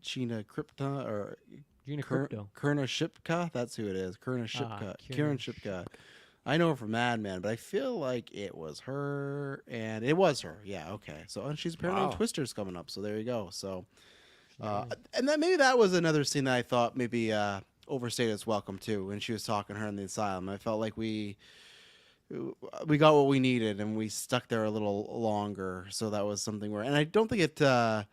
Gina Krypton, or Gina Crypto. Kerna Shipka? That's who it is. Kerna Shipka. Kieran Shipka. I know her from Mad Men, but I feel like it was her, and it was her. Yeah, okay. So, and she's apparently in Twisters coming up, so there you go. So, and then maybe that was another scene that I thought maybe overstayed its welcome too, when she was talking to her in the asylum. I felt like we got what we needed, and we stuck there a little longer. So that was something where, and I don't think it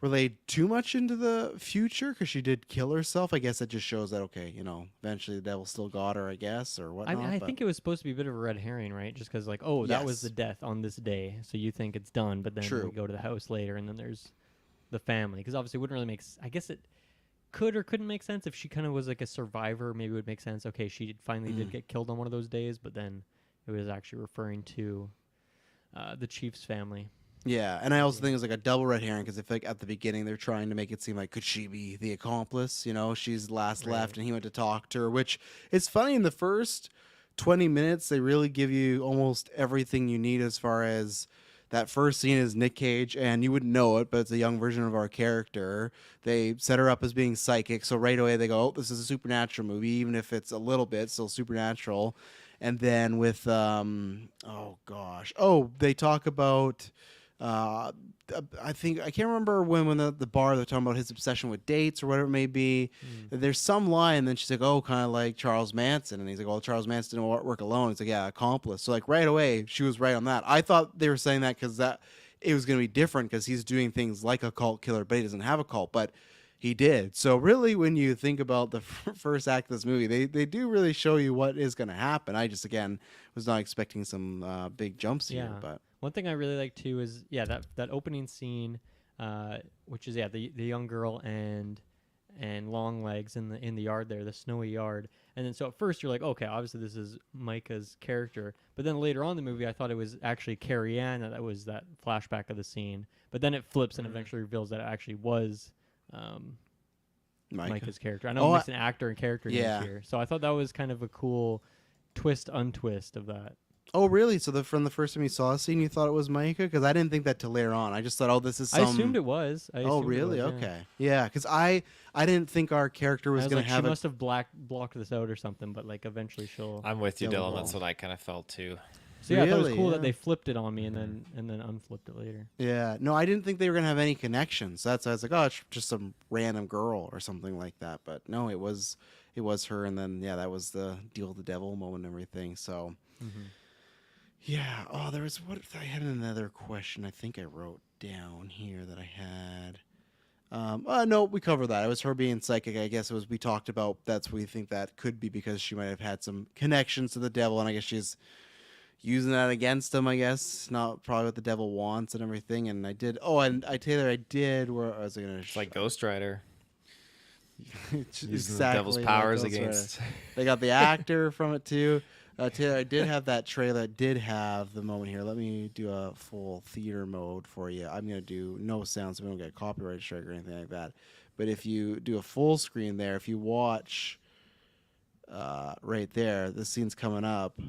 relayed too much into the future, because she did kill herself. I guess that just shows that, okay, you know, eventually the devil still got her, I guess, or whatnot. I think it was supposed to be a bit of a red herring, right? Just because, like, oh, that was the death on this day, so you think it's done, but then we go to the house later, and then there's the family. Because obviously it wouldn't really make I guess it could or couldn't make sense if she kind of was like a survivor. Maybe it would make sense. Okay, she finally did get killed on one of those days, but then it was actually referring to the chief's family. Yeah, and I also think it's like a double red herring because I feel like at the beginning they're trying to make it seem like could she be the accomplice? You know, she's last left Right. and he went to talk to her, which it's funny in the first 20 minutes they really give you almost everything you need as far as that first scene is Nick Cage and you wouldn't know it, but it's a young version of our character. They set her up as being psychic, so right away they go, "Oh, this is a supernatural movie, even if it's a little bit still supernatural." And then with oh gosh, they talk about uh, I think I can't remember when the bar they're talking about his obsession with dates or whatever it may be. Mm. There's some line, and then she's like, "Oh, kind of like Charles Manson," and he's like, "Well, Charles Manson didn't work alone." It's like, "Yeah, accomplice." So like right away, she was right on that. I thought they were saying that because that it was going to be different because he's doing things like a cult killer, but he doesn't have a cult, but he did. So really, when you think about the first act of this movie, they do really show you what is going to happen. I just again was not expecting some big jumps here, Yeah. but. One thing I really like too is that opening scene, which is the young girl and Longlegs in the yard there, the snowy yard. And then so at first you're like, okay, obviously this is Micah's character. But then later on in the movie, I thought it was actually Carrie Ann that was that flashback of the scene. But then it flips and eventually reveals that it actually was Micah's character. I know Oh, it makes an actor and character yeah. names here. So I thought that was kind of a cool untwist of that. Oh, really? So from the first time you saw a scene, you thought it was Micah? Because I didn't think that till later on. I just thought, oh, this is some. I assumed it was. Oh, really? Okay. Yeah, because I didn't think our character was I was going like, to have she a. must have blocked this out or something, but like eventually she'll. I'm with you, They'll Dylan. evolve. That's what I kind of felt too. So yeah, I thought it Really? was cool Yeah. that they flipped it on me and then unflipped it later. Yeah. No, I didn't think they were going to have any connections. That's why I was like, oh, it's just some random girl or something like that. But no, it was her, and then yeah, that was the deal with the devil moment and everything. So. Mm-hmm. Yeah. Oh, there was what I had another question. I think I wrote down here that I had. No, we covered that. It was her being psychic. I guess it was we talked about. That's what we think that could be because she might have had some connections to the devil, and I guess she's using that against him. I guess not probably what the devil wants and everything. And I did. Oh, and Taylor, I did. Where I was gonna. It's like Ghost Rider. Using Exactly the devil's like powers Ghost Rider. against. They got the actor from it too. Taylor, I did have that trailer. It did have the moment here. Let me do a full theater mode for you. I'm going to do no sound so we don't get a copyright strike or anything like that. But if you do a full screen there, if you watch right there, this scene's coming up.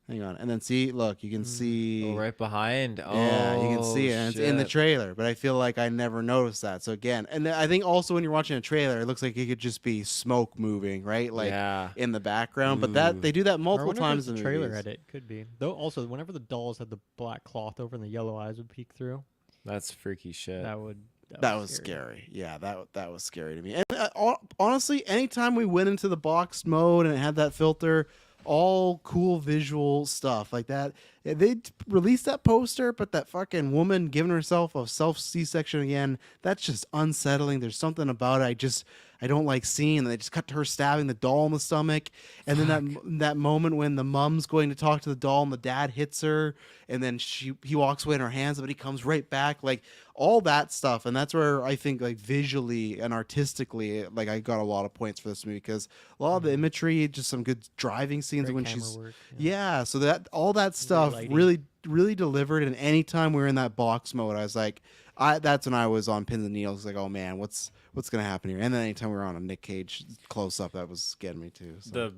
Hang on. And then see, look, you can see. Oh, right behind. Yeah, you can see it. And it's in the shit. trailer, but I feel like I never noticed that. So again, and I think also when you're watching a trailer, it looks like it could just be smoke moving, right? Like Yeah. in the background. But Ooh. that they do that Or I multiple wonder if times it's in the trailer movies. edit. Could be. Though also whenever the dolls had the black cloth over and the yellow eyes would peek through, That's freaky shit. That was scary. Yeah, that was scary to me. And honestly, anytime we went into the boxed mode and it had that filter, all cool visual stuff like that. They released that poster, but that fucking woman giving herself a self C-section again, that's just unsettling. There's something about it I don't like seeing. And they just cut to her stabbing the doll in the stomach, and then that moment when the mom's going to talk to the doll and the dad hits her, and then he walks away in her hands, but he comes right back, like all that stuff. And that's where I think like visually and artistically, like I got a lot of points for this movie because a lot of the imagery, just some good driving scenes Great when camera she's work, yeah. So that all that stuff lighting. really delivered. And anytime we were in that box mode, I was like, that's when I was on pins and needles. Like, oh man, what's gonna happen here? And then anytime we were on a Nick Cage close up, that was getting me too. So.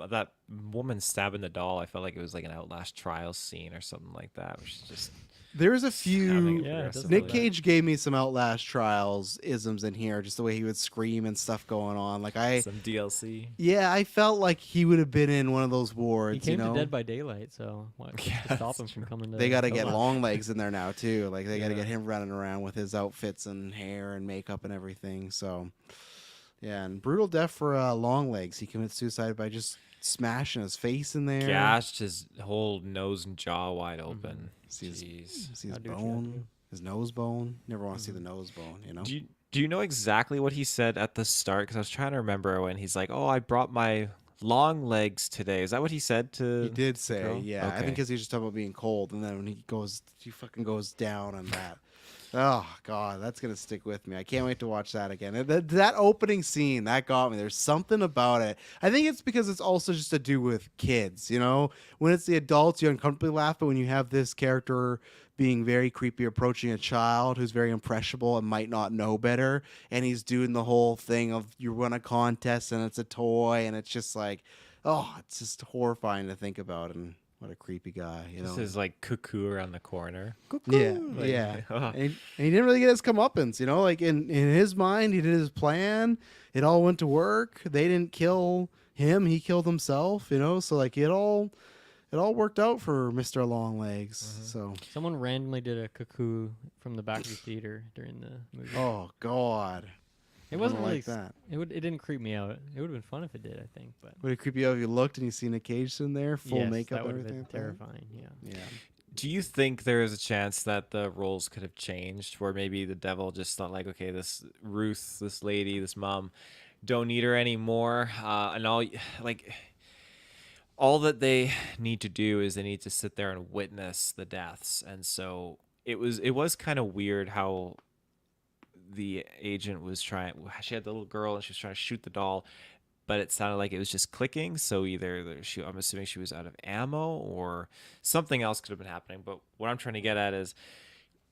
That woman stabbing the doll, I felt like it was like an Outlast trial scene or something like that, which is just There's a sounding few. Yeah, it does aggressively. Nick like Cage gave me some Outlast Trials isms in here, just the way he would scream and stuff going on. Like some DLC. yeah, I felt like he would have been in one of those wards. He came you know? to Dead by Daylight, so what Yeah, to stop that's him from coming to? They got to get Outlaw? Longlegs in there now too. Like they got to Yeah. get him running around with his outfits and hair and makeup and everything. So yeah, and brutal death for Longlegs. He commits suicide by just smashing his face in there. Gashed his whole nose and jaw wide open. See his, Jeez. see his How do you have to? bone, his nose bone. Never want to see the nose bone. You know. Do you know exactly what he said at the start? Because I was trying to remember when he's like, "Oh, I brought my long legs today." Is that what he said to? He did the say, girl? yeah. I Okay. think because he's just talking about being cold, and then when he fucking goes down on that. Oh God, that's gonna stick with me. I can't wait to watch that again. That opening scene that got me. There's something about it. I think it's because it's also just to do with kids. You know, when it's the adults, you uncomfortably laugh, but when you have this character being very creepy, approaching a child who's very impressionable and might not know better, and he's doing the whole thing of you run a contest and it's a toy, and it's just like, oh, it's just horrifying to think about. And what a creepy guy, you This know. is like cuckoo around the corner. Cuckoo. Yeah, Like, yeah. oh. And he didn't really get his comeuppance, you know. Like in his mind, he did his plan. It all went to work. They didn't kill him. He killed himself, you know. So like it all worked out for Mr. Longlegs. So Someone randomly did a cuckoo from the back of the theater during the movie. oh God, It I wasn't don't really like that. It didn't creep me out. It would have been fun if it did, I think, but Would it creep you out if you looked and you seen a cage in there, full yes, makeup that and would have everything? been like that? terrifying. Yeah. Yeah. Do you think there is a chance that the roles could have changed, where maybe the devil just thought like, okay, this Ruth, this lady, this mom, don't need her anymore, and all that they need to do is they need to sit there and witness the deaths, and so it was kind of weird how the agent was trying. She had the little girl and she was trying to shoot the doll, but it sounded like it was just clicking. So either I'm assuming she was out of ammo or something else could have been happening. But what I'm trying to get at is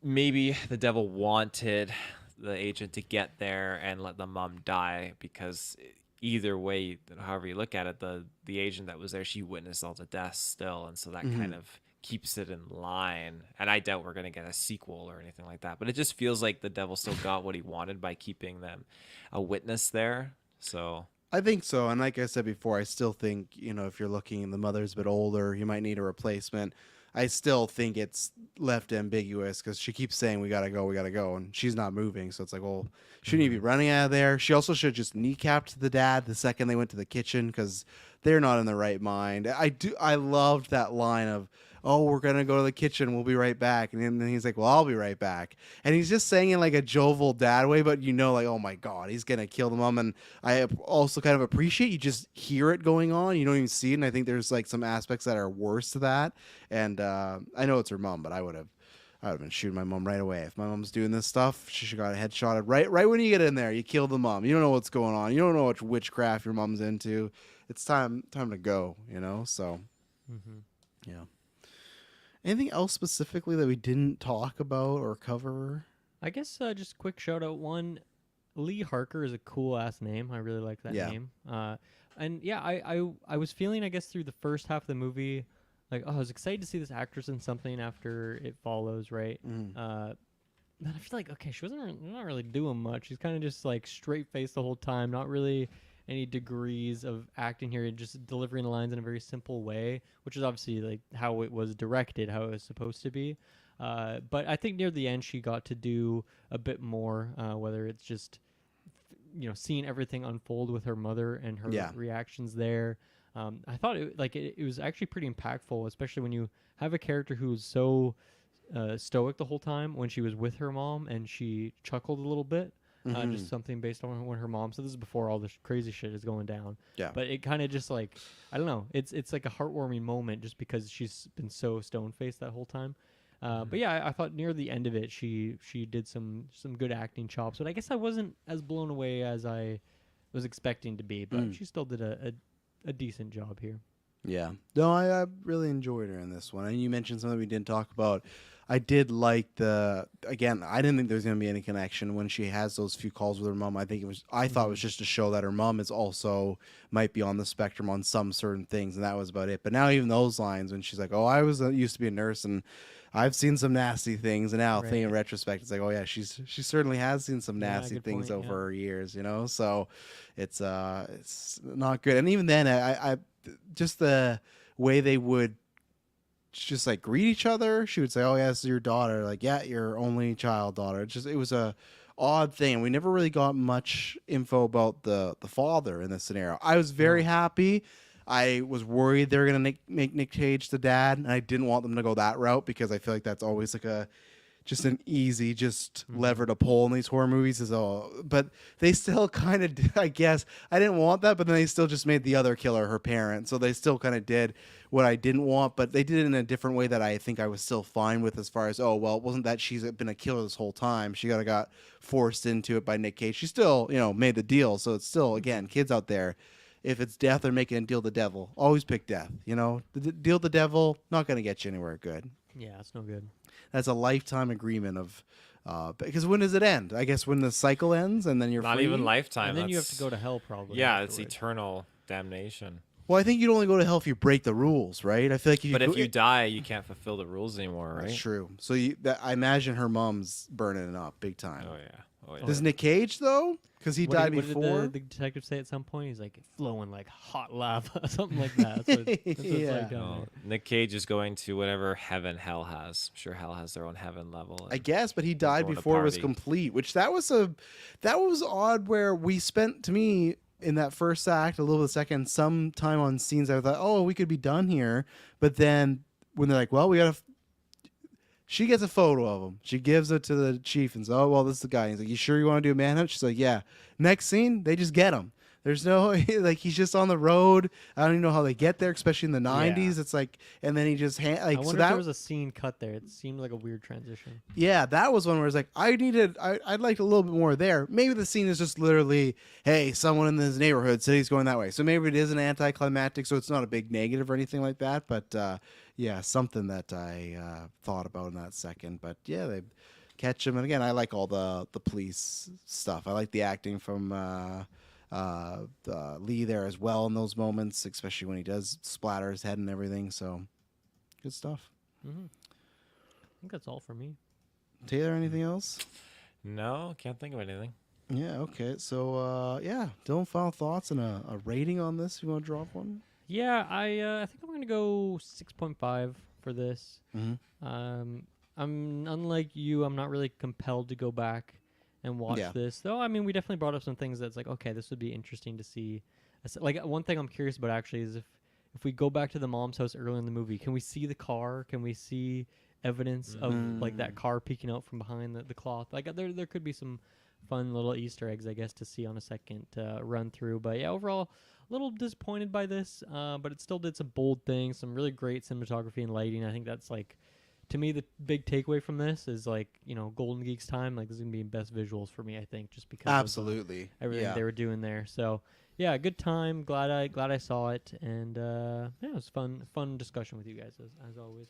maybe the devil wanted the agent to get there and let the mom die, because either way, however you look at it, the agent that was there, she witnessed all the deaths still, and so that kind of keeps it in line. And I doubt we're going to get a sequel or anything like that, but it just feels like the devil still got what he wanted by keeping them a witness there. So I think so. And like I said before, I still think, you know, if you're looking, the mother's a bit older, you might need a replacement. I still think it's left ambiguous because she keeps saying, we got to go. And she's not moving. So it's like, well, shouldn't you be running out of there? She also should have just kneecapped the dad the second they went to the kitchen because they're not in the right mind. I loved that line of, oh, we're going to go to the kitchen. We'll be right back. And then he's like, well, I'll be right back. And he's just saying in like a jovial dad way, but you know, like, oh my God, he's going to kill the mom. And I also kind of appreciate you just hear it going on. You don't even see it. And I think there's like some aspects that are worse to that. And I know it's her mom, but I would have been shooting my mom right away. If my mom's doing this stuff, she should got a headshot right when you get in there. You kill the mom. You don't know what's going on. You don't know what witchcraft your mom's into. It's time to go, you know? So, yeah. Anything else specifically that we didn't talk about or cover? I guess just a quick shout out. One, Lee Harker is a cool ass name. I really like that Yeah. name. And yeah, I was feeling, I guess, through the first half of the movie, like, oh, I was excited to see this actress in something after It Follows, right? But I feel like, okay, she wasn't not really doing much. She's kind of just like straight faced the whole time, not really any degrees of acting here, just delivering the lines in a very simple way, which is obviously like how it was directed, how it was supposed to be. But I think near the end she got to do a bit more, whether it's just seeing everything unfold with her mother and her reactions there. I thought it was actually pretty impactful, especially when you have a character who's so stoic the whole time. When she was with her mom and she chuckled a little bit. Just something based on when her mom said, this is before all this crazy shit is going down. Yeah. But it kind of just like, I don't know, it's like a heartwarming moment just because she's been so stone faced that whole time. But yeah, I thought near the end of it, she did some good acting chops. But I guess I wasn't as blown away as I was expecting to be. But she still did a decent job here. Yeah. No, I really enjoyed her in this one. And you mentioned something we didn't talk about. I did like again, I didn't think there was going to be any connection when she has those few calls with her mom. I thought it was just to show that her mom is also might be on the spectrum on some certain things. And that was about it. But now even those lines when she's like, oh, I was used to be a nurse and I've seen some nasty things. And now thinking in retrospect, it's like, oh yeah, she certainly has seen some nasty things over her years, So it's not good. And even then I just the way they would just like greet each other. She would say, oh yeah, this is your daughter. Like, yeah, your only child daughter. It was a odd thing. We never really got much info about the father in this scenario. I was very happy. I was worried they were going to make Nick Cage the dad, and I didn't want them to go that route because I feel like that's always like a just an easy, just lever to pull in these horror movies is all. But they still kind of, I guess, I didn't want that, but then they still just made the other killer her parent. So they still kind of did what I didn't want, but they did it in a different way that I think I was still fine with, as far as, oh, well, it wasn't that she's been a killer this whole time. She got forced into it by Nick Cage. She still, made the deal. So it's still, again, kids out there, if it's death or making a deal with the devil, always pick death. The deal with the devil, not going to get you anywhere good. Yeah, it's no good. That's a lifetime agreement of, because when does it end? I guess when the cycle ends and then you're Not free? even lifetime. And then you have to go to hell probably. Yeah, it's afterwards. eternal damnation. Well, I think you'd only go to hell if you break the rules, right? I feel like But if you die, you can't fulfill the rules anymore, right? That's true. So I imagine her mom's burning it up big time. Oh yeah. Oh yeah. Does Nick Cage though? Because he died What before. did the detective say at some point? He's like flowing like hot lava, something like that. That's what it's Yeah. like down Oh, there. Nick Cage is going to whatever heaven hell has. I'm sure hell has their own heaven level. I guess, but he died going to before it was party. complete, which that was odd. Where we spent, to me, in that first act, a little bit of the second, some time on scenes. I thought, oh, we could be done here, but then when they're like, well, we gotta. She gets a photo of him. She gives it to the chief and says, oh, well, this is the guy. He's like, you sure you want to do a manhunt? She's like, yeah. Next scene, they just get him. There's no, like, he's just on the road. I don't even know how they get there, especially in the 90s. It's like, and then he just, I like, wonder so if that, there was a scene cut there. It seemed like a weird transition. yeah, that was one where it's like, I'd like a little bit more there. Maybe the scene is just literally, hey, someone in this neighborhood said he's going that way. So maybe it is an anticlimactic, so it's not a big negative or anything like that. But, yeah, something that I thought about in that second. But yeah, they catch him, and again, I like all the police stuff. I like the acting from Lee there as well in those moments, especially when he does splatter his head and everything. So good stuff. Mm-hmm. I think that's all for me. Taylor, anything else? No, can't think of anything. Yeah. Okay. So yeah, Dylan, final thoughts and a rating on this. You want to drop one? Yeah, I think I'm gonna go 6.5 for this. Mm-hmm. I'm unlike you. I'm not really compelled to go back and watch Yeah. this, though. I mean, we definitely brought up some things that's like, okay, this would be interesting to see. Like one thing I'm curious about actually is if we go back to the mom's house earlier in the movie, can we see the car? Can we see evidence of like that car peeking out from behind the cloth? Like there could be some fun little Easter eggs, I guess, to see on a second run through. But yeah, overall, a little disappointed by this, but it still did some bold things, some really great cinematography and lighting. I think that's like, to me, the big takeaway from this is like, Golden Geeks time. Like this is gonna be best visuals for me, I think, just because Absolutely. of everything Yeah. they were doing there. So yeah, good time. Glad I saw it, and yeah, it was fun discussion with you guys as always.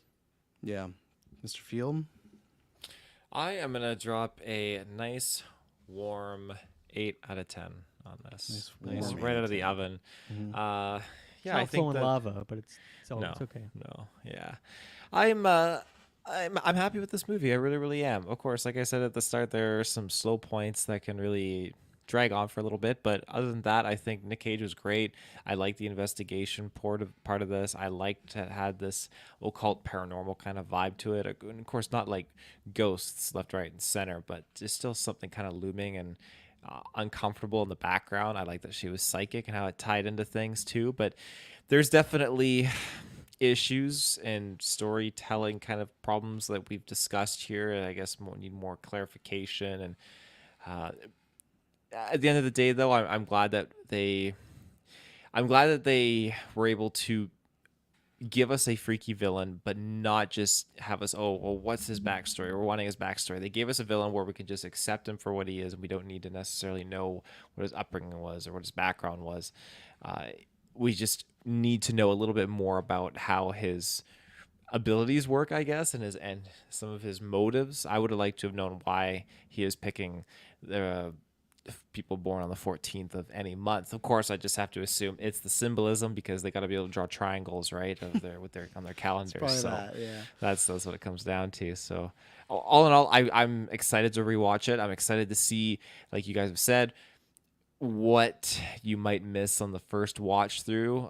Yeah. Mr. Field. I am gonna drop a nice warm 8 out of 10 on this. Nice warm right 8 out of the oven. Mhm. Yeah, It's I not think flowing that, lava, but it's no, it's okay. no, yeah, I'm happy with this movie. I really, really am. Of course, like I said at the start, there are some slow points that can really drag on for a little bit, but other than that, I think Nick Cage was great. I like the investigation part of this. I liked it had this occult paranormal kind of vibe to it. And of course, not like ghosts left, right, and center, but just still something kind of looming and uncomfortable in the background. I like that she was psychic and how it tied into things too, but there's definitely issues and storytelling kind of problems that we've discussed here, and I guess need more clarification. And at the end of the day, though, I'm glad that they were able to give us a freaky villain, but not just have us, oh, well, what's his backstory? We're wanting his backstory. They gave us a villain where we can just accept him for what he is, and we don't need to necessarily know what his upbringing was or what his background was. We just need to know a little bit more about how his abilities work, I guess, and some of his motives. I would have liked to have known why he is picking the people born on the 14th of any month. Of course, I just have to assume it's the symbolism because they got to be able to draw triangles, right, of their on their calendar. So yeah. that's what it comes down to. So all in all, I'm excited to rewatch it. I'm excited to see, like you guys have said, what you might miss on the first watch through,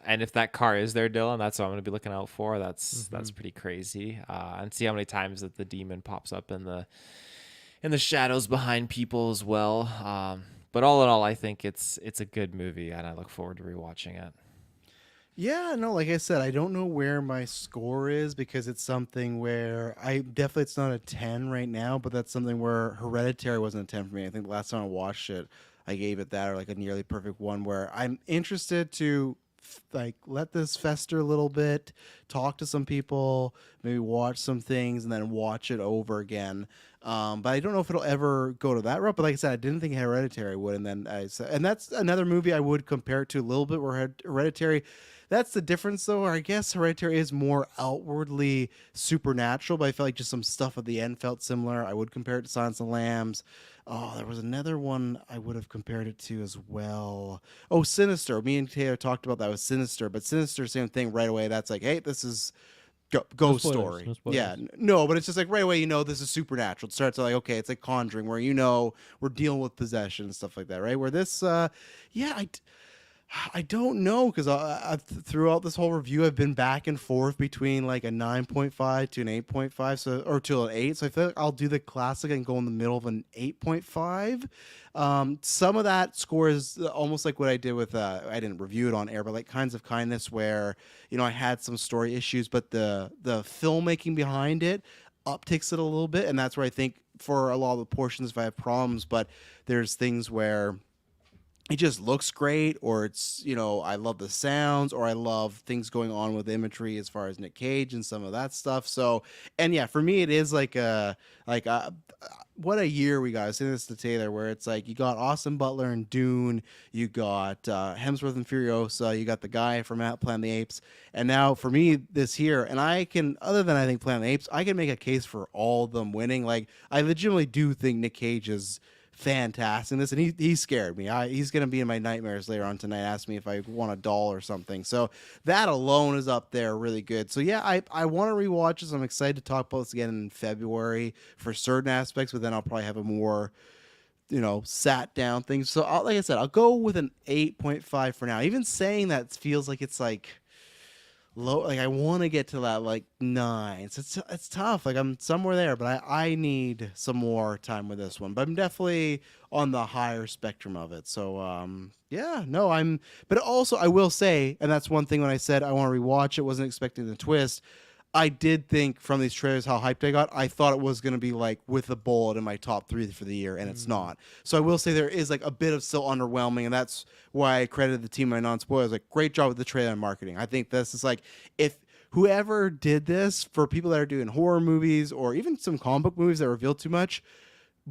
and if that car is there, Dylan, that's what I'm going to be looking out for. That's pretty crazy, and see how many times that the demon pops up in the shadows behind people as well. But all in all, I think it's a good movie, and I look forward to rewatching it. Yeah, no, like I said, I don't know where my score is because it's something where I definitely it's not a 10 right now, but that's something where Hereditary wasn't a 10 for me. I think the last time I watched it, I gave it that or like a nearly perfect one where I'm interested to like let this fester a little bit, talk to some people, maybe watch some things and then watch it over again. But I don't know if it'll ever go to that route. But like I said, I didn't think Hereditary would, and then I said, and that's another movie I would compare it to a little bit. Where Hereditary, that's the difference, though. I guess Hereditary is more outwardly supernatural, but I felt like just some stuff at the end felt similar. I would compare it to Silence of the Lambs. Oh, there was another one I would have compared it to as well. Oh, Sinister. Me and Taylor talked about that with Sinister, but Sinister, same thing right away. That's like, hey, this is No ghost spoilers. story. No spoilers. Yeah, no, but it's just like right away, this is supernatural. It starts like, okay, it's like Conjuring, where we're dealing with possession and stuff like that, right? Where this, yeah, I don't know because throughout this whole review, I've been back and forth between like a 9.5 to an 8.5, or to an 8. So I feel like I'll do the classic and go in the middle of an 8.5. Some of that score is almost like what I did with I didn't review it on air, but like Kinds of Kindness, where I had some story issues, but the filmmaking behind it upticks it a little bit, and that's where I think for a lot of the portions if I have problems, but there's things where it just looks great, or it's I love the sounds, or I love things going on with imagery as far as Nick Cage and some of that stuff. So, and yeah, for me it is like what a year we got. I was saying this to Taylor, where it's like you got Austin Butler and Dune, you got Hemsworth and Furiosa, you got the guy from Planet of the Apes, and now for me this year, and I can, other than I think Planet of the Apes, I can make a case for all of them winning. Like I legitimately do think Nick Cage is fantastic in this, and he scared me. He's gonna be in my nightmares later on tonight. Ask me if I want a doll or something. So that alone is up there, really good. So yeah, I want to rewatch this. I'm excited to talk about this again in February for certain aspects, but then I'll probably have a more sat down thing. So like I said, I'll go with an 8.5 for now. Even saying that feels like it's like low. Like I want to get to that like 9. So it's tough. Like I'm somewhere there, but I need some more time with this one. But I'm definitely on the higher spectrum of it. So yeah, no, but also I will say, and that's one thing when I said I want to rewatch it, wasn't expecting the twist. I did think from these trailers how hyped I got. I thought it was going to be like with a bullet in my top 3 for the year, and it's not. So I will say there is like a bit of still underwhelming, and that's why I credited the team my non-spoilers. Like, great job with the trailer and marketing. I think this is like, if whoever did this, for people that are doing horror movies or even some comic book movies that reveal too much,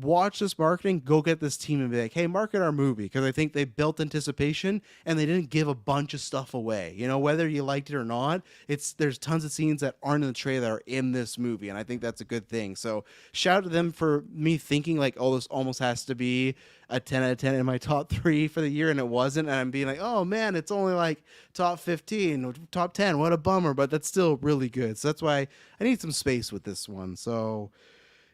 watch this marketing, go get this team and be like, hey, market our movie, because I think they built anticipation and they didn't give a bunch of stuff away. Whether you liked it or not, there's tons of scenes that aren't in the trailer that are in this movie, and I think that's a good thing. So shout out to them for me thinking like, oh, this almost has to be a 10 out of 10 in my top 3 for the year, and it wasn't, and I'm being like, oh man, it's only like top 15 or top 10, what a bummer, but that's still really good. So that's why I need some space with this one. So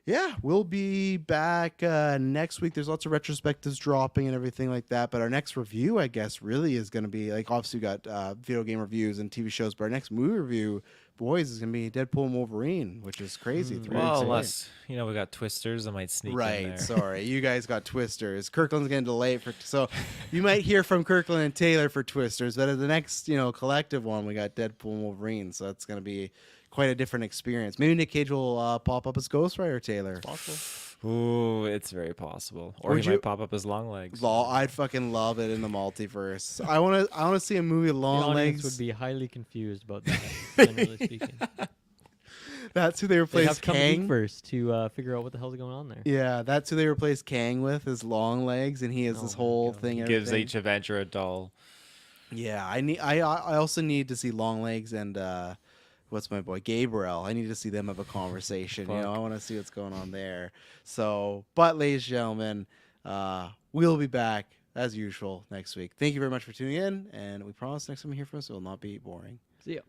yeah, we'll be back next week. There's lots of retrospectives dropping and everything like that. But our next review, I guess, really is going to be like, obviously we got video game reviews and TV shows. But our next movie review, boys, is going to be Deadpool and Wolverine, which is crazy. Well, unless we got Twisters, I might sneak in there. Right, sorry, you guys got Twisters. Kirkland's going to delay it so you might hear from Kirkland and Taylor for Twisters. But at the next, collective one, we got Deadpool and Wolverine. So that's going to be quite a different experience. Maybe Nick Cage will pop up as Ghost Rider, Taylor. Possible. Ooh, it's very possible. Or he might pop up as Longlegs. I'd fucking love it in the multiverse. I want to see a movie The Longlegs. audience would be highly confused about that, generally speaking. That's who they They replaced have to come to Kang. GeekVerse to figure out what the hell's going on there. Yeah, that's who they replaced Kang with, is Longlegs, and he has this my whole God. thing. Gives everything. each Avenger a doll. Yeah, I also need to see Longlegs and what's my boy Gabriel. I need to see them have a conversation. Fuck. I want to see what's going on there. So, but ladies and gentlemen, we'll be back as usual next week. Thank you very much for tuning in, and we promise next time you hear from us, it will not be boring. See ya.